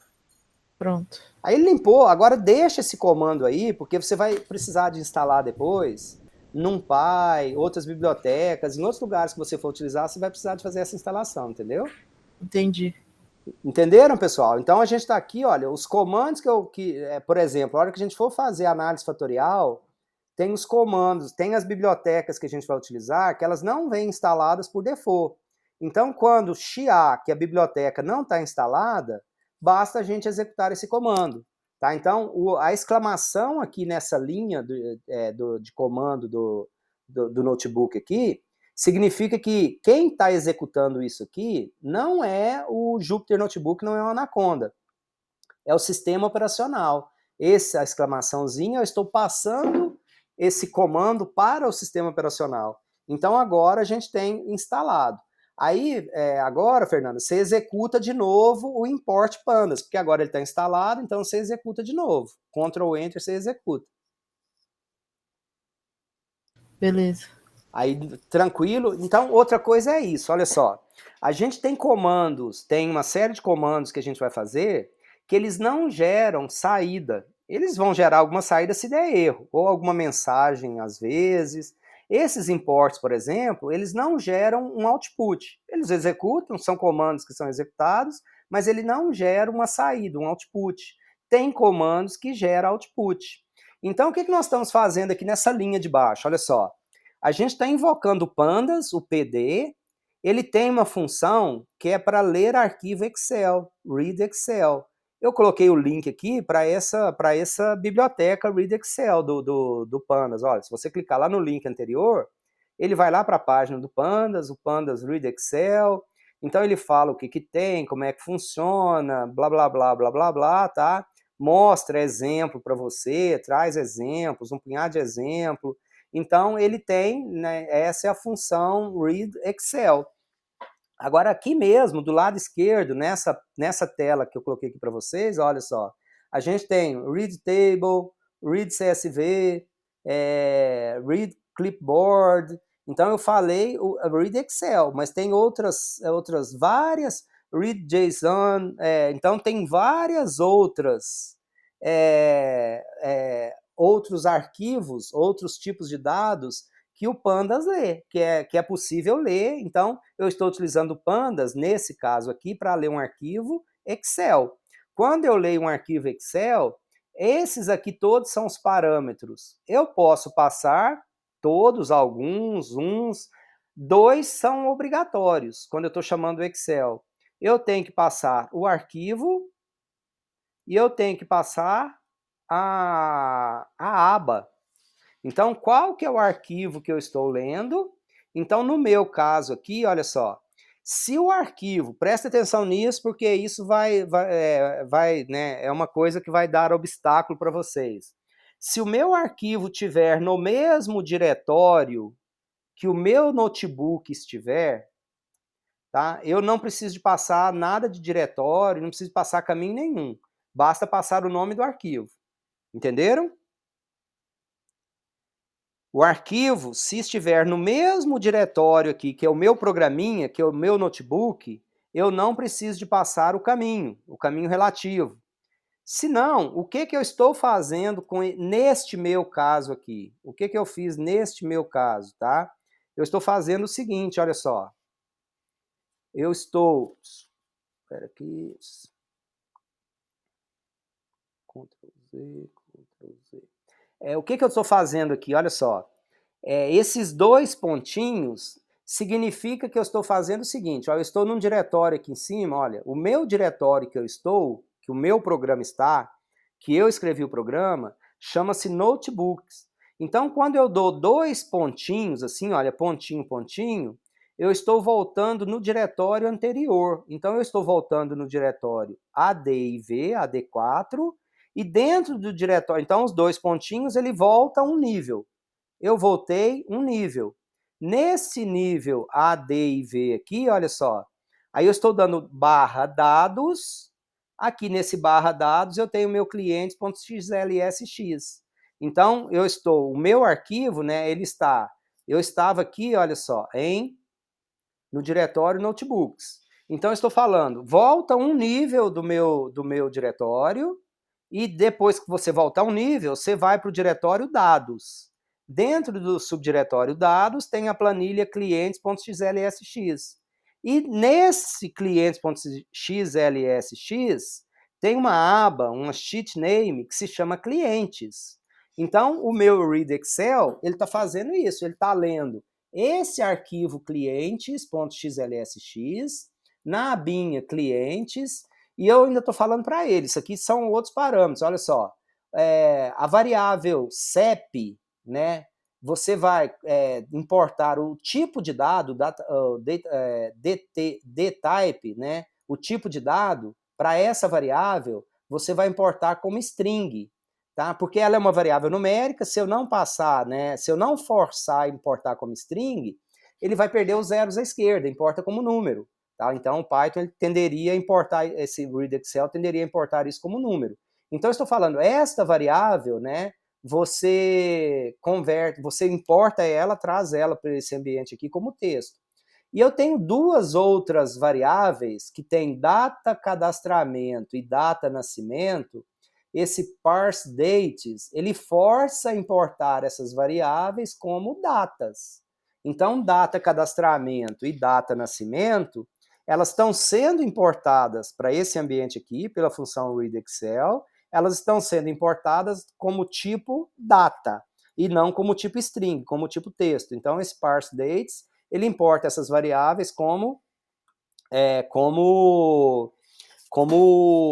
Pronto. Aí ele limpou, agora deixa esse comando aí, porque você vai precisar de instalar depois, NumPy, outras bibliotecas, em outros lugares que você for utilizar, você vai precisar de fazer essa instalação, entendeu? Entendi. Entenderam, pessoal? Então a gente está aqui, olha, os comandos por exemplo, a hora que a gente for fazer análise fatorial, tem os comandos, tem as bibliotecas que a gente vai utilizar, que elas não vêm instaladas por default. Então, quando chiar que a biblioteca não está instalada, basta a gente executar esse comando. Tá? Então, a exclamação aqui nessa linha de comando do notebook aqui, significa que quem está executando isso aqui não é o Jupyter Notebook, não é o Anaconda. É o sistema operacional. Essa exclamaçãozinha, eu estou passando esse comando para o sistema operacional. Então, agora a gente tem instalado. Aí, agora, Fernanda, você executa de novo o import pandas, porque agora ele está instalado, então você executa de novo. Ctrl Enter, você executa. Beleza. Aí, tranquilo. Então, outra coisa é isso, olha só. A gente tem comandos, tem uma série de comandos que a gente vai fazer, que eles não geram saída. Eles vão gerar alguma saída se der erro, ou alguma mensagem às vezes. Esses imports, por exemplo, eles não geram um output. Eles executam, são comandos que são executados, mas ele não gera uma saída, um output. Tem comandos que geram output. Então, o que nós estamos fazendo aqui nessa linha de baixo? Olha só. A gente está invocando o pandas, o PD, ele tem uma função que é para ler arquivo Excel, Read Excel. Eu coloquei o link aqui para essa biblioteca Read Excel do Pandas. Olha, se você clicar lá no link anterior, ele vai lá para a página do Pandas, o Pandas Read Excel. Então ele fala o que tem, como é que funciona, blá, blá, blá, blá, blá, blá, tá? Mostra exemplo para você, traz exemplos, um punhado de exemplo. Então, ele tem, né, essa é a função Read Excel. Agora, aqui mesmo, do lado esquerdo, nessa tela que eu coloquei aqui para vocês, olha só, a gente tem Read Table, Read CSV, Read Clipboard. Então, eu falei o Read Excel, mas tem outras várias, Read JSON, então tem várias outros arquivos, outros tipos de dados que o Pandas lê, que é possível ler. Então, eu estou utilizando o Pandas, nesse caso aqui, para ler um arquivo Excel. Quando eu leio um arquivo Excel, esses aqui todos são os parâmetros. Eu posso passar todos, alguns, uns, 2 são obrigatórios, quando eu estou chamando o Excel. Eu tenho que passar o arquivo e eu tenho que passar a aba. Então, qual que é o arquivo que eu estou lendo? Então, no meu caso aqui, olha só, se o arquivo, presta atenção nisso, porque isso né, é uma coisa que vai dar obstáculo para vocês. Se o meu arquivo estiver no mesmo diretório que o meu notebook estiver, tá? Eu não preciso de passar nada de diretório, não preciso passar caminho nenhum. Basta passar o nome do arquivo. Entenderam? O arquivo, se estiver no mesmo diretório aqui, que é o meu programinha, que é o meu notebook, eu não preciso de passar o caminho relativo. Se não, o que eu estou fazendo neste meu caso aqui? O que eu fiz neste meu caso, tá? Eu estou fazendo o seguinte, olha só. Eu estou... Espera aqui... Ctrl Z, Ctrl Z. O que eu estou fazendo aqui? Olha só. Esses 2 pontinhos significa que eu estou fazendo o seguinte, ó, eu estou num diretório aqui em cima, olha, o meu diretório que eu estou, que o meu programa está, que eu escrevi o programa, chama-se Notebooks. Então, quando eu dou 2 pontinhos, assim, olha, pontinho, pontinho, eu estou voltando no diretório anterior. Então, eu estou voltando no diretório AD&V, AD4, e dentro do diretório, então, os 2 pontinhos, ele volta um nível. Eu voltei um nível. Nesse nível AD e V aqui, olha só, aí eu estou dando barra dados, aqui nesse barra dados eu tenho meu cliente.xlsx. Então, o meu arquivo, né, eu estava aqui, olha só, no diretório Notebooks. Então, eu estou falando, volta um nível do meu diretório, e depois que você voltar um nível, você vai para o diretório dados. Dentro do subdiretório dados tem a planilha clientes.xlsx. E nesse clientes.xlsx tem uma aba, uma sheet name, que se chama clientes. Então, o meu Read Excel, ele está fazendo isso, ele está lendo esse arquivo clientes.xlsx na abinha clientes, e eu ainda estou falando para ele, isso aqui são outros parâmetros, olha só, a variável CEP, né, você vai importar o tipo de dado, dtype, né, o tipo de dado, para essa variável, você vai importar como string, tá? Porque ela é uma variável numérica, se eu não passar, né, se eu não forçar a importar como string, ele vai perder os zeros à esquerda, importa como número. Tá? Então, o Python ele tenderia a importar, esse Read Excel tenderia a importar isso como número. Então, eu estou falando, esta variável, né, você converte, você importa ela, traz ela para esse ambiente aqui como texto. E eu tenho 2 outras variáveis que tem data cadastramento e data nascimento. Esse parse dates, ele força a importar essas variáveis como datas. Então, data cadastramento e data nascimento, elas estão sendo importadas para esse ambiente aqui, pela função Read Excel, elas estão sendo importadas como tipo data, e não como tipo string, como tipo texto. Então, esse parse dates, ele importa essas variáveis como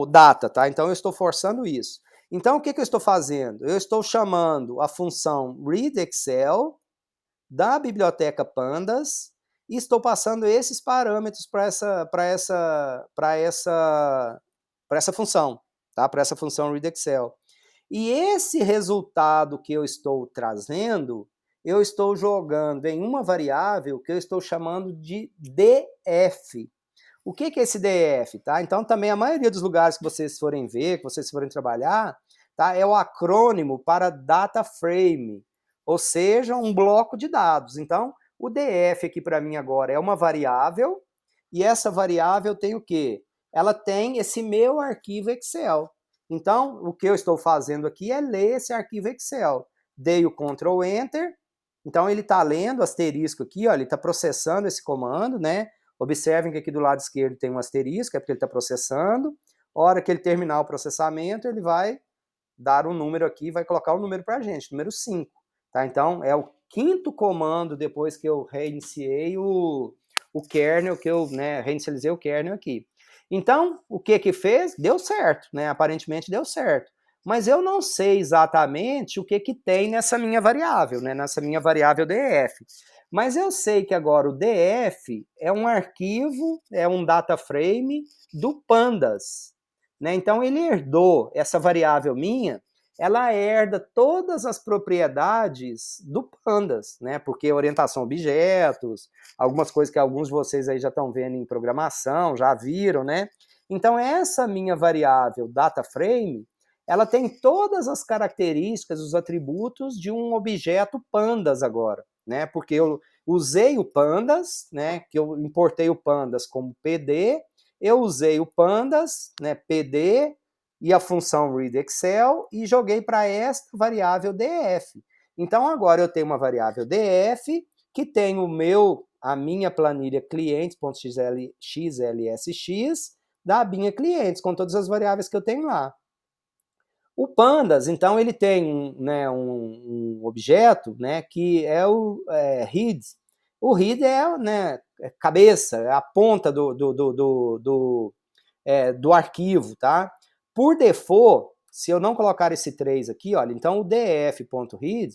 data, tá? Então, eu estou forçando isso. Então, o que eu estou fazendo? Eu estou chamando a função Read Excel da biblioteca Pandas e estou passando esses parâmetros para essa função, tá? Para essa função Read Excel. E esse resultado que eu estou trazendo, eu estou jogando em uma variável que eu estou chamando de df. O que é esse df? Tá? Então, também a maioria dos lugares que vocês forem ver, que vocês forem trabalhar, tá? É o acrônimo para data frame, ou seja, um bloco de dados. Então, o df aqui para mim agora é uma variável, e essa variável tem o quê? Ela tem esse meu arquivo Excel. Então, o que eu estou fazendo aqui é ler esse arquivo Excel. Dei o Ctrl Enter, então ele está lendo asterisco aqui, ó, ele está processando esse comando, né? Observem que aqui do lado esquerdo tem um asterisco, é porque ele está processando. A hora que ele terminar o processamento, ele vai dar um número aqui, vai colocar o número para a gente, número 5. Tá? Então, é o 5º comando depois que eu reiniciei o kernel, que eu reinicializei o kernel aqui. Então, o que fez? Deu certo, né? Aparentemente deu certo. Mas eu não sei exatamente o que tem nessa minha variável, né? Nessa minha variável df. Mas eu sei que agora o df é um arquivo, é um data frame do Pandas. Né? Então, ele herdou essa variável minha, ela herda todas as propriedades do Pandas, né? Porque orientação a objetos, algumas coisas que alguns de vocês aí já estão vendo em programação, já viram, né? Então, essa minha variável DataFrame, ela tem todas as características, os atributos de um objeto Pandas agora, né? Porque eu usei o Pandas, né? Que eu importei o Pandas como PD, eu usei o Pandas, né? PD, e a função Read Excel, e joguei para esta variável df. Então, agora eu tenho uma variável df, que tem a minha planilha clientes.xlsx, da abinha clientes, com todas as variáveis que eu tenho lá. O Pandas, então, ele tem um objeto, né, que é o read, O head é, né, cabeça, é a ponta do arquivo, tá? Por default, se eu não colocar esse 3 aqui, olha, então o df.read,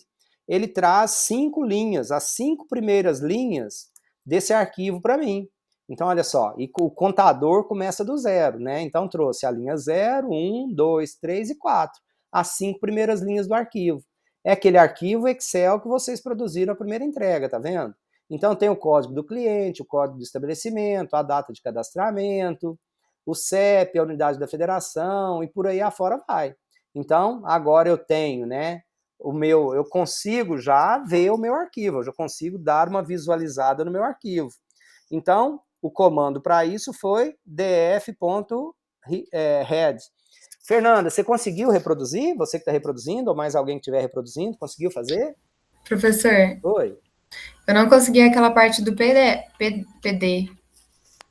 ele traz 5 linhas, as 5 primeiras linhas desse arquivo para mim. Então, olha só, e o contador começa do 0, né? Então, trouxe a linha 0, 1, 2, 3 e 4, as 5 primeiras linhas do arquivo. É aquele arquivo Excel que vocês produziram a primeira entrega, tá vendo? Então, tem o código do cliente, o código do estabelecimento, a data de cadastramento, o CEP, a unidade da federação, e por aí afora vai. Então, agora eu tenho, né, eu consigo já ver o meu arquivo, eu já consigo dar uma visualizada no meu arquivo. Então, o comando para isso foi df.read. Fernanda, você conseguiu reproduzir? Você que está reproduzindo, ou mais alguém que estiver reproduzindo, conseguiu fazer? Professor, Oi. Eu não consegui aquela parte do PD.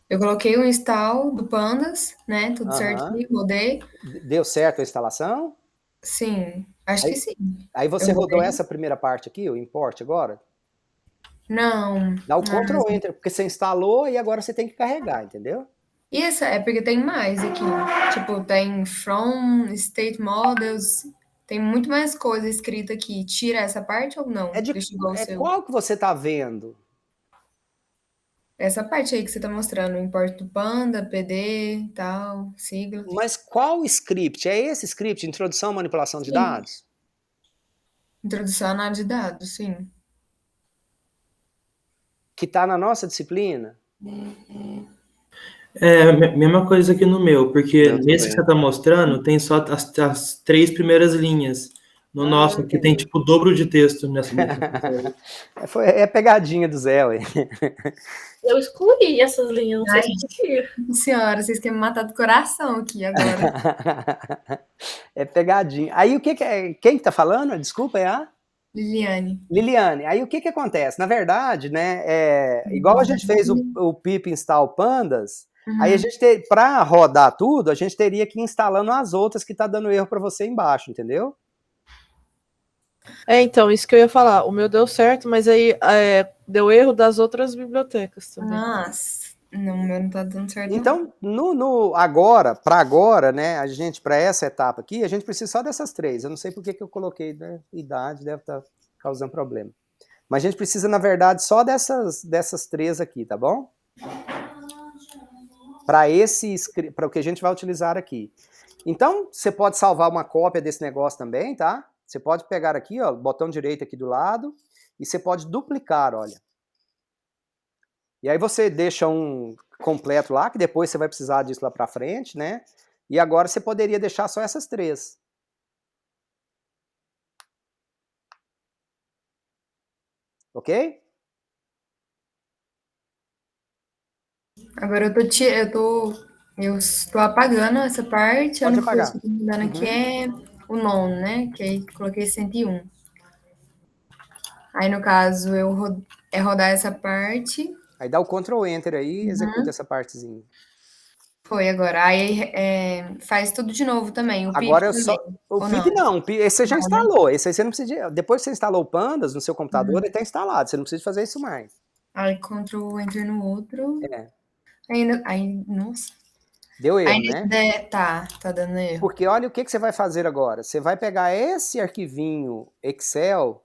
Eu coloquei o install do Pandas, né? Tudo certinho, rodei. Deu certo a instalação? Sim, acho que sim. Aí você rodou essa primeira parte aqui, o import agora? Não. Dá o Ctrl Enter, porque você instalou e agora você tem que carregar, entendeu? Isso, é porque tem mais aqui. Tipo, tem from, state models, tem muito mais coisa escrita aqui. Tira essa parte ou não? Qual que você tá vendo? Essa parte aí que você tá mostrando, import do Panda, PD e tal, sigla. Mas qual script? É esse script, introdução e manipulação de dados? Introdução à análise de dados, sim. Que tá na nossa disciplina? É, mesma coisa aqui no meu, porque nesse que você tá mostrando, tem só as 3 primeiras linhas. No nosso aqui tem tipo o dobro de texto nessa. É pegadinha do Zé, ué. Eu excluí essas linhas, não sei se Senhora, vocês querem me matar do coração aqui agora. É pegadinha. Aí o que é? Quem tá falando? Desculpa, é a? Liliane. Aí o que acontece? Na verdade, né, igual a gente fez o pip install pandas, aí a gente para rodar tudo, a gente teria que ir instalando as outras que tá dando erro para você embaixo, entendeu? Então, isso que eu ia falar. O meu deu certo, mas aí deu erro das outras bibliotecas também. Nossa, não, o meu não tá dando certo. Então, para agora, né, a gente, para essa etapa aqui, a gente precisa só dessas 3. Eu não sei por que eu coloquei, né, idade, deve estar causando problema. Mas a gente precisa, na verdade, só dessas 3 aqui, tá bom? Para o que a gente vai utilizar aqui. Então, você pode salvar uma cópia desse negócio também, tá? Você pode pegar aqui, ó, botão direito aqui do lado, e você pode duplicar, olha. E aí você deixa um completo lá, que depois você vai precisar disso lá para frente, né? E agora você poderia deixar só essas 3. Ok? Agora eu estou apagando essa parte. Pode apagar. A única coisa que eu tô mudando aqui é o nome, né? Que aí coloquei 101. Aí, no caso, rodar essa parte. Aí dá o Ctrl Enter aí e executa essa partezinha. Foi agora. Aí faz tudo de novo também. O agora PIP também. O PIP não. Esse você já instalou. Esse aí você não precisa depois que você instalou o Pandas no seu computador, ele está instalado. Você não precisa fazer isso mais. Aí Ctrl Enter no outro. Aí nossa. Deu erro, né? Tá dando erro. Porque olha o que você vai fazer agora. Você vai pegar esse arquivinho Excel,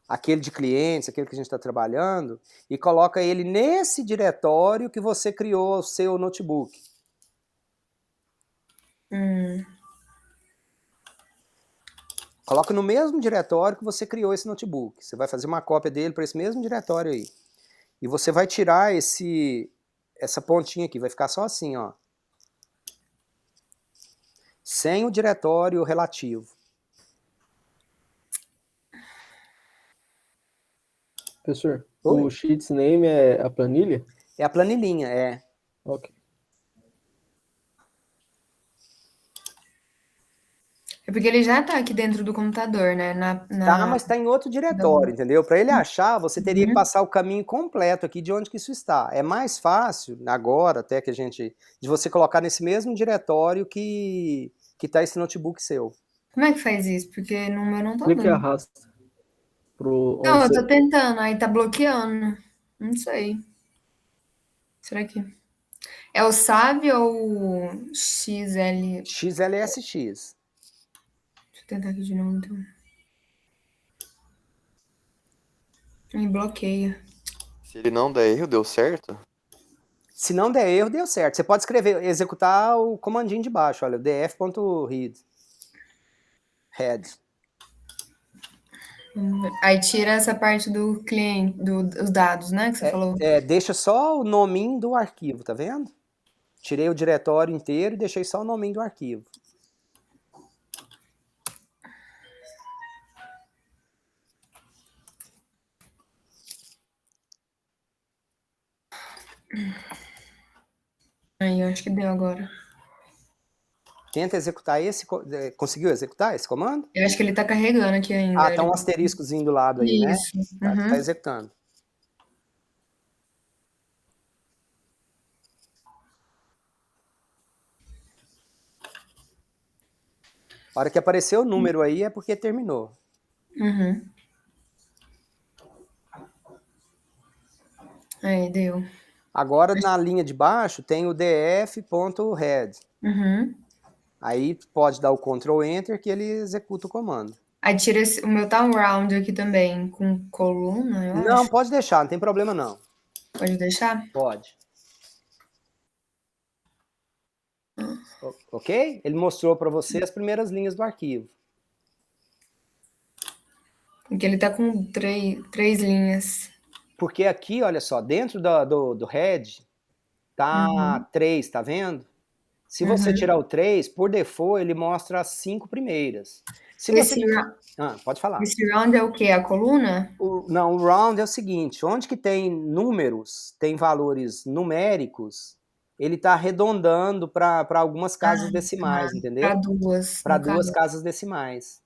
aquele de clientes, aquele que a gente está trabalhando, e coloca ele nesse diretório que você criou o seu notebook. Coloca no mesmo diretório que você criou esse notebook. Você vai fazer uma cópia dele para esse mesmo diretório aí. E você vai tirar essa pontinha aqui, vai ficar só assim, ó. Sem o diretório relativo. Professor, o Sheets Name é a planilha? É a planilhinha, é. Ok. É porque ele já tá aqui dentro do computador, né? Tá, mas tá em outro diretório, entendeu? Para ele achar, você teria que passar o caminho completo aqui de onde que isso está. É mais fácil, agora, até que de você colocar nesse mesmo diretório que tá esse notebook seu. Como é que faz isso? Porque no meu não tá Clique e dando. arrasta. Não, eu tô tentando, aí tá bloqueando. Não sei. Será que... É o SAV ou o XL? XLSX. Deixa eu tentar aqui de novo, então. Me bloqueia. Se ele não der erro, deu certo? Se não der erro, deu certo. Você pode escrever, executar o comandinho de baixo, olha, df.read. Head. Aí tira essa parte do cliente, dos dados, né, que você falou. Deixa só o nominho do arquivo, tá vendo? Tirei o diretório inteiro e deixei só o nominho do arquivo. Aí, eu acho que deu agora. Tenta executar esse... Conseguiu executar esse comando? Eu acho que ele tá carregando aqui ainda. Tá um asteriscozinho do lado aí, Isso. né? Tá executando. A hora que apareceu o número aí é porque terminou. Aí, deu. Agora, na linha de baixo, tem o df.head. Aí pode dar o Ctrl Enter que ele executa o comando. Aí tira o meu tá um round aqui também, com coluna, eu acho. Não, pode deixar, não tem problema não. Pode deixar? Pode. Ok? Ele mostrou para você as primeiras linhas do arquivo. Porque ele tá com três linhas. Porque aqui, olha só, dentro do head, tá 3, tá vendo? Se você tirar o 3, por default, ele mostra as 5 primeiras. Se você... pode falar. Esse round é o quê? A coluna? Não, o round é o seguinte, onde que tem números, tem valores numéricos, ele está arredondando para algumas casas decimais, entendeu? Para duas. Para duas casas decimais.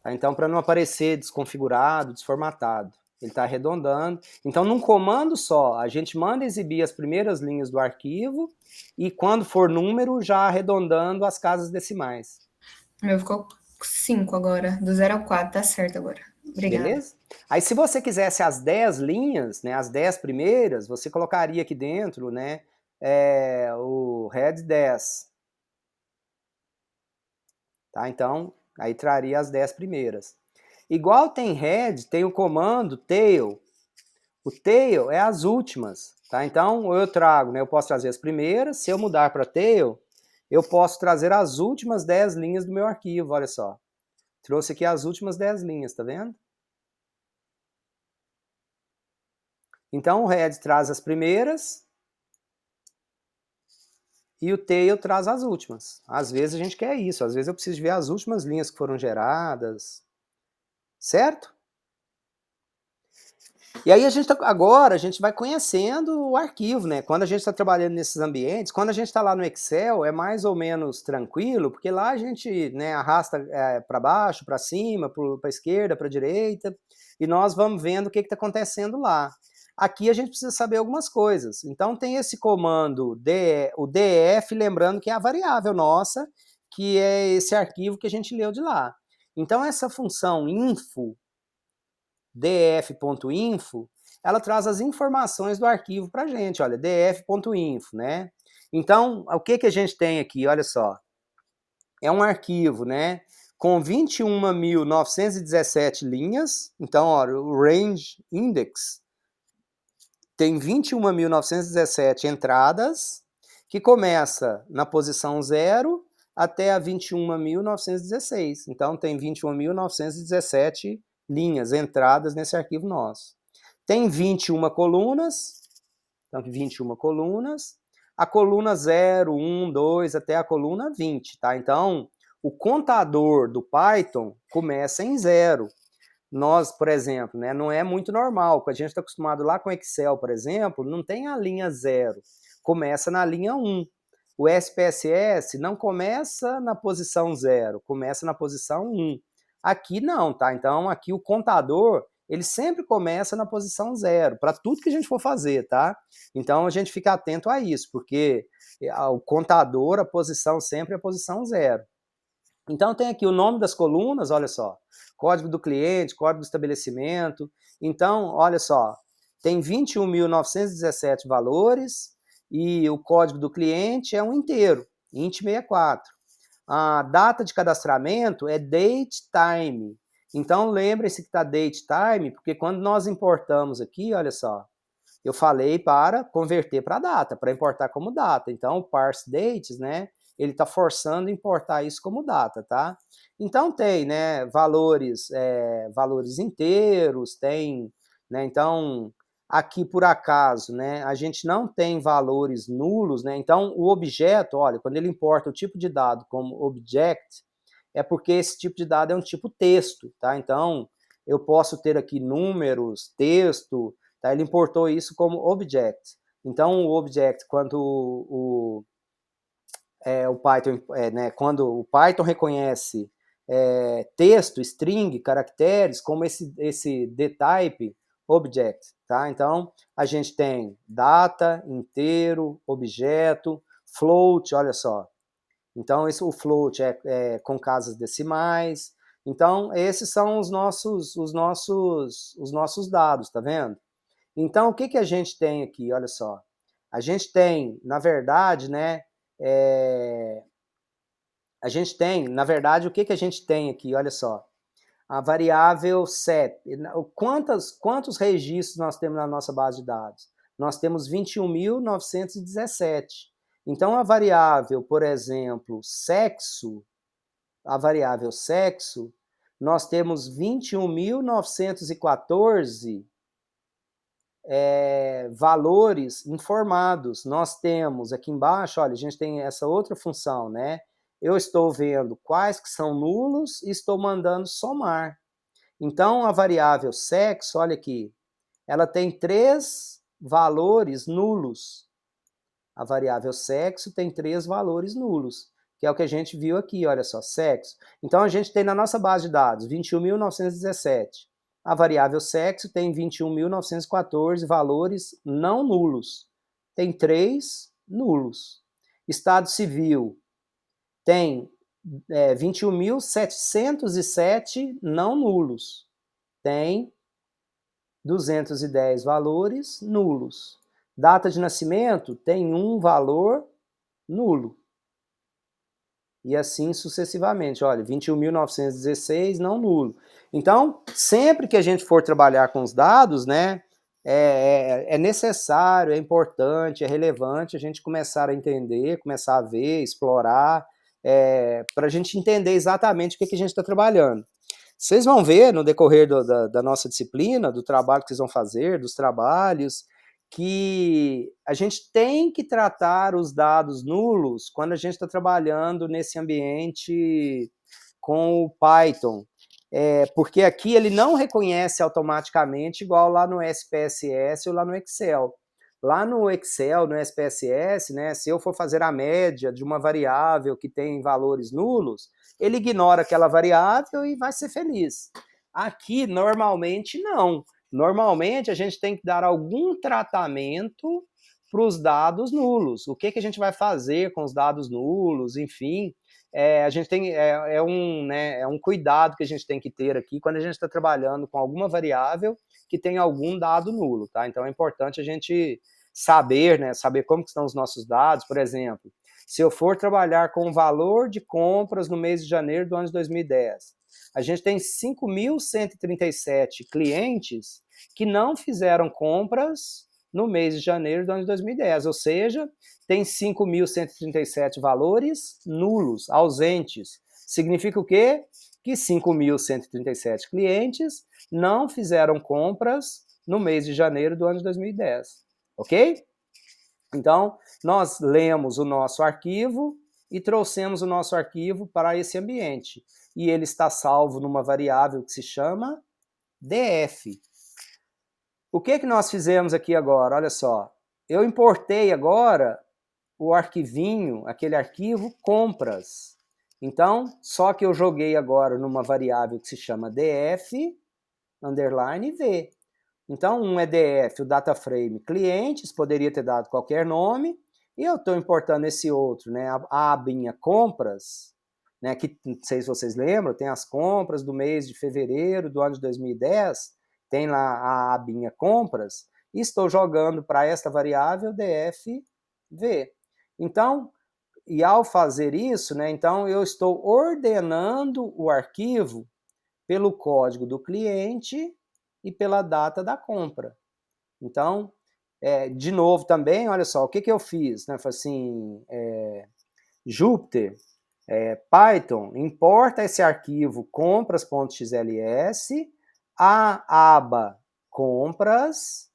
Tá? Então, para não aparecer desconfigurado, desformatado. Ele está arredondando. Então, num comando só, a gente manda exibir as primeiras linhas do arquivo e quando for número, já arredondando as casas decimais. O meu ficou 5 agora, do 0 ao 4, tá certo agora. Obrigada. Beleza? Aí se você quisesse as 10 linhas, né, as 10 primeiras, você colocaria aqui dentro, né, o head 10. Tá? Então, aí traria as 10 primeiras. Igual tem head, tem o comando tail. O tail é as últimas, tá? Então, eu trago, né, eu posso trazer as primeiras, se eu mudar para tail, eu posso trazer as últimas 10 linhas do meu arquivo, olha só. Trouxe aqui as últimas 10 linhas, tá vendo? Então, o head traz as primeiras e o tail traz as últimas. Às vezes a gente quer isso, às vezes eu preciso ver as últimas linhas que foram geradas, certo? E aí agora a gente vai conhecendo o arquivo, né? Quando a gente está trabalhando nesses ambientes, quando a gente está lá no Excel, é mais ou menos tranquilo, porque lá a gente, né, arrasta para baixo, para cima, para a esquerda, para a direita, e nós vamos vendo o que está acontecendo lá. Aqui a gente precisa saber algumas coisas. Então tem esse comando, o df, lembrando que é a variável nossa, que é esse arquivo que a gente leu de lá. Então essa função info, df.info, ela traz as informações do arquivo para a gente, olha, df.info, né? Então, o que a gente tem aqui, olha só, é um arquivo, né, com 21.917 linhas, então, olha, o range index tem 21.917 entradas, que começa na posição 0 até a 21.916, então tem 21.917 linhas, entradas nesse arquivo nosso. Tem 21 colunas, então 21 colunas, a coluna 0, 1, 2, até a coluna 20, tá? Então, o contador do Python começa em 0. Nós, por exemplo, né, não é muito normal, porque a gente está acostumado lá com Excel, por exemplo, não tem a linha 0, começa na linha 1. O SPSS não começa na posição 0, começa na posição 1. Aqui não, tá? Então, aqui o contador, ele sempre começa na posição 0, para tudo que a gente for fazer, tá? Então, a gente fica atento a isso, porque o contador, a posição sempre é a posição 0. Então, tem aqui o nome das colunas, olha só, código do cliente, código do estabelecimento. Então, olha só, tem 21.917 valores e o código do cliente é um inteiro, int64. A data de cadastramento é date time. Então, lembrem-se que está date time, porque quando nós importamos aqui, olha só, eu falei para converter para data, para importar como data. Então, o parse dates, né, ele está forçando importar isso como data, tá? Então, tem, né, valores inteiros, tem, né, então, aqui por acaso, né, a gente não tem valores nulos, né, então o objeto, olha, quando ele importa o tipo de dado como object, é porque esse tipo de dado é um tipo texto, tá? Então, eu posso ter aqui números, texto, tá? Ele importou isso como object. Então, o object, quando o Python, né, quando o Python reconhece texto, string, caracteres, como esse dtype object, tá? Então, a gente tem data, inteiro, objeto, float, olha só. Então, o float é com casas decimais. Então, esses são os nossos dados, tá vendo? Então, o que a gente tem aqui? Olha só. A gente tem, na verdade, né? A gente tem, na verdade, o que a gente tem aqui? Olha só. A variável CEP. Quantos registros nós temos na nossa base de dados? Nós temos 21.917. Então, a variável, por exemplo, sexo, nós temos 21.914 valores informados. Nós temos aqui embaixo, olha, a gente tem essa outra função, né? Eu estou vendo quais que são nulos e estou mandando somar. Então, a variável sexo, olha aqui, ela tem 3 valores nulos. A variável sexo tem 3 valores nulos, que é o que a gente viu aqui, olha só, sexo. Então, a gente tem na nossa base de dados 21.917. A variável sexo tem 21.914 valores não nulos. Tem 3 nulos. Estado civil tem 21.707 não nulos. Tem 210 valores nulos. Data de nascimento tem um valor nulo. E assim sucessivamente. Olha, 21.916 não nulo. Então, sempre que a gente for trabalhar com os dados, né, é necessário, é importante, é relevante a gente começar a entender, começar a ver, explorar, para a gente entender exatamente o que a gente está trabalhando. Vocês vão ver no decorrer da nossa disciplina, do trabalho que vocês vão fazer, dos trabalhos, que a gente tem que tratar os dados nulos quando a gente está trabalhando nesse ambiente com o Python. Porque aqui ele não reconhece automaticamente igual lá no SPSS ou lá no Excel. Lá no Excel, no SPSS, né, se eu for fazer a média de uma variável que tem valores nulos, ele ignora aquela variável e vai ser feliz. Aqui, normalmente, não. Normalmente, a gente tem que dar algum tratamento para os dados nulos. O que a gente vai fazer com os dados nulos, enfim, a gente tem um cuidado que a gente tem que ter aqui quando a gente está trabalhando com alguma variável que tem algum dado nulo, tá? Então é importante a gente saber, né, saber como que estão os nossos dados. Por exemplo, se eu for trabalhar com o valor de compras no mês de janeiro do ano de 2010, a gente tem 5.137 clientes que não fizeram compras no mês de janeiro do ano de 2010, ou seja, tem 5.137 valores nulos, ausentes. Significa o quê? Que 5.137 clientes não fizeram compras no mês de janeiro do ano de 2010, ok? Então, nós lemos o nosso arquivo e trouxemos o nosso arquivo para esse ambiente. E ele está salvo numa variável que se chama df. O que nós fizemos aqui agora? Olha só, eu importei agora o arquivinho, aquele arquivo compras. Então, só que eu joguei agora numa variável que se chama df_v. Então, um é df, o data frame clientes, poderia ter dado qualquer nome, e eu estou importando esse outro, né, a abinha compras, né, que não sei se vocês lembram, tem as compras do mês de fevereiro do ano de 2010, tem lá a abinha compras, e estou jogando para esta variável dfv. Então, e ao fazer isso, né, então eu estou ordenando o arquivo pelo código do cliente e pela data da compra. Então, de novo também, olha só, o que eu fiz? Né? Falei assim, Jupyter, Python, importa esse arquivo compras.xls, a aba compras,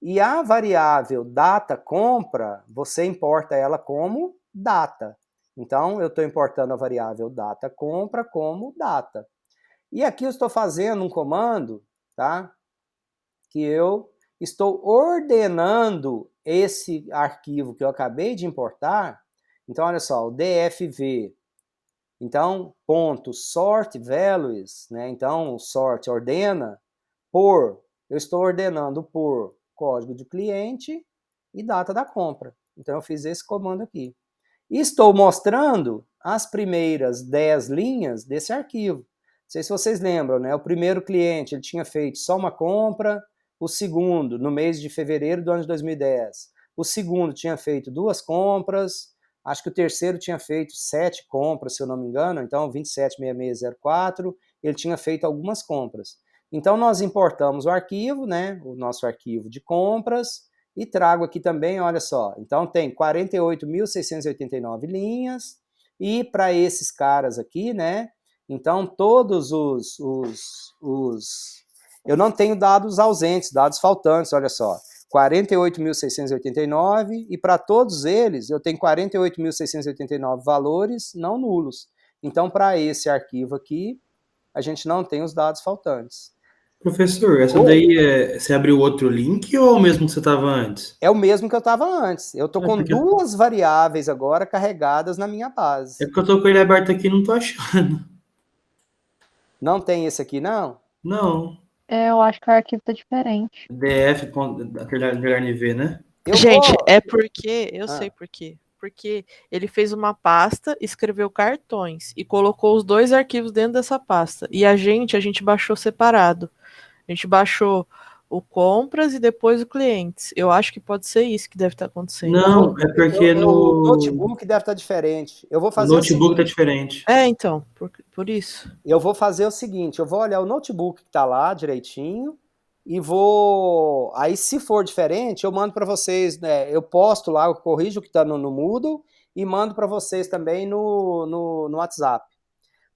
e a variável data compra, você importa ela como data. Então, eu estou importando a variável data compra como data. E aqui eu estou fazendo um comando, tá? Que eu estou ordenando esse arquivo que eu acabei de importar. Então, olha só, o dfv. Então, ponto sort values, né? Então, o sort ordena por, eu estou ordenando por código de cliente e data da compra. Então, eu fiz esse comando aqui. E estou mostrando as primeiras 10 linhas desse arquivo. Não sei se vocês lembram, né? O primeiro cliente ele tinha feito só uma compra, o segundo, no mês de fevereiro do ano de 2010. O segundo tinha feito 2 compras, acho que o terceiro tinha feito 7 compras, se eu não me engano, então 276604, ele tinha feito algumas compras. Então, nós importamos o arquivo, né, o nosso arquivo de compras, e trago aqui também, olha só, então tem 48.689 linhas, e para esses caras aqui, né, então todos eu não tenho dados ausentes, dados faltantes, olha só, 48.689, e para todos eles eu tenho 48.689 valores não nulos. Então, para esse arquivo aqui, a gente não tem os dados faltantes. Professor, essa daí você abriu outro link ou é o mesmo que você estava antes? É o mesmo que eu estava antes. Eu estou com 2 variáveis agora carregadas na minha base. É porque eu estou com ele aberto aqui e não estou achando. Não tem esse aqui, não? Não. Eu acho que o arquivo tá diferente. df.v, né? Gente, é porque, eu sei por quê. Porque ele fez uma pasta, escreveu cartões e colocou os 2 arquivos dentro dessa pasta. E a gente baixou separado. A gente baixou o compras e depois o clientes. Eu acho que pode ser isso que deve estar acontecendo. Não, é porque o notebook deve estar diferente. Eu vou fazer o notebook está diferente. Então, por isso. Eu vou fazer o seguinte, eu vou olhar o notebook que está lá direitinho e vou... Aí, se for diferente, eu mando para vocês, né, eu posto lá, eu corrijo o que está no Moodle e mando para vocês também no WhatsApp.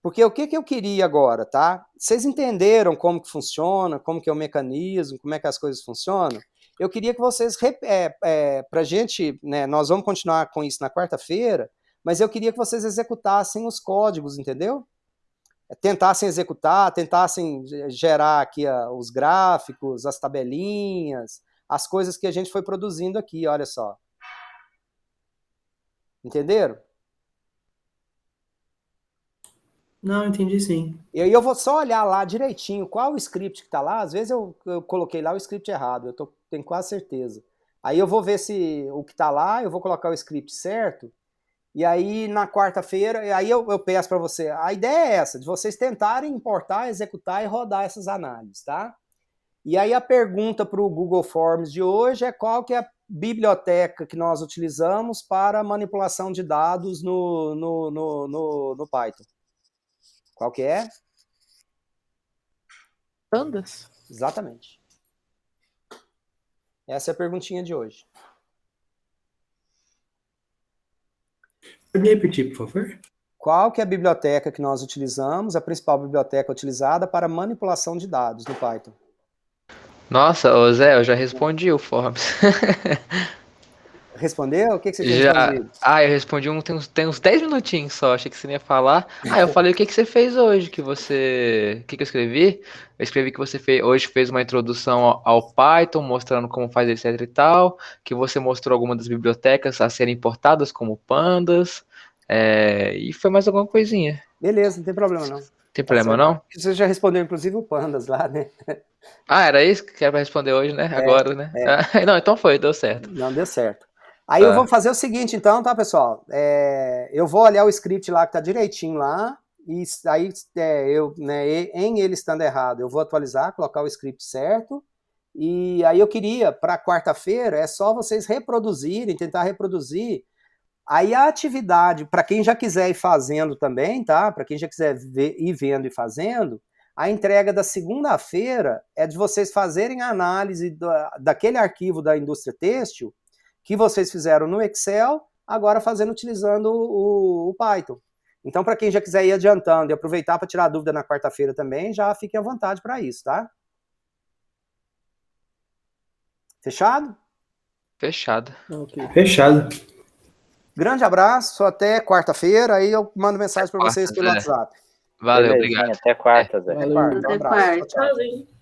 Porque o que eu queria agora, tá? Vocês entenderam como que funciona, como que é o mecanismo, como é que as coisas funcionam? Eu queria que vocês, pra gente, né, nós vamos continuar com isso na quarta-feira, mas eu queria que vocês executassem os códigos, entendeu? Tentassem executar, tentassem gerar aqui os gráficos, as tabelinhas, as coisas que a gente foi produzindo aqui, olha só. Entenderam? Não, entendi sim. E aí eu vou só olhar lá direitinho qual o script que está lá. Às vezes eu coloquei lá o script errado, tenho quase certeza. Aí eu vou ver se o que está lá, eu vou colocar o script certo. E aí na quarta-feira, aí eu peço para você, a ideia é essa, de vocês tentarem importar, executar e rodar essas análises, tá? E aí a pergunta para o Google Forms de hoje é qual que é a biblioteca que nós utilizamos para manipulação de dados no Python. Qual que é? Pandas? Exatamente. Essa é a perguntinha de hoje. Pode repetir, por favor? Qual que é a biblioteca que nós utilizamos, a principal biblioteca utilizada para manipulação de dados no Python? Nossa, ô Zé, eu já respondi o Forms. Respondeu? O que você tinha respondido? Eu respondi tem uns 10 minutinhos só, achei que você ia falar. Eu falei o que você fez hoje, O que eu escrevi? Eu escrevi que você hoje fez uma introdução ao Python, mostrando como faz etc e tal, que você mostrou algumas das bibliotecas a serem importadas, como pandas, e foi mais alguma coisinha. Beleza, não tem problema não. Tem problema não? Você já respondeu inclusive o pandas lá, né? Era isso que era para responder hoje, né? Agora, né? Não, então deu certo. Não, deu certo. Aí eu vou fazer o seguinte então, tá, pessoal? Eu vou olhar o script lá que tá direitinho lá, e aí em ele estando errado, eu vou atualizar, colocar o script certo, E aí eu queria, para quarta-feira, é só vocês reproduzirem, tentar reproduzir. Aí a atividade, para quem já quiser ir fazendo também, tá? Para quem já quiser ir vendo e fazendo, a entrega da segunda-feira é de vocês fazerem a análise daquele arquivo da indústria têxtil que vocês fizeram no Excel, agora utilizando o Python. Então, para quem já quiser ir adiantando e aproveitar para tirar dúvida na quarta-feira também, já fiquem à vontade para isso, tá? Fechado? Fechado. Okay. Fechado. Grande abraço, até quarta-feira, aí eu mando mensagem para vocês pelo WhatsApp. Valeu, Belezinha, obrigado. até quarta, Zé. Até quarta, um abraço. Tchau, tchau. Tchauzinho.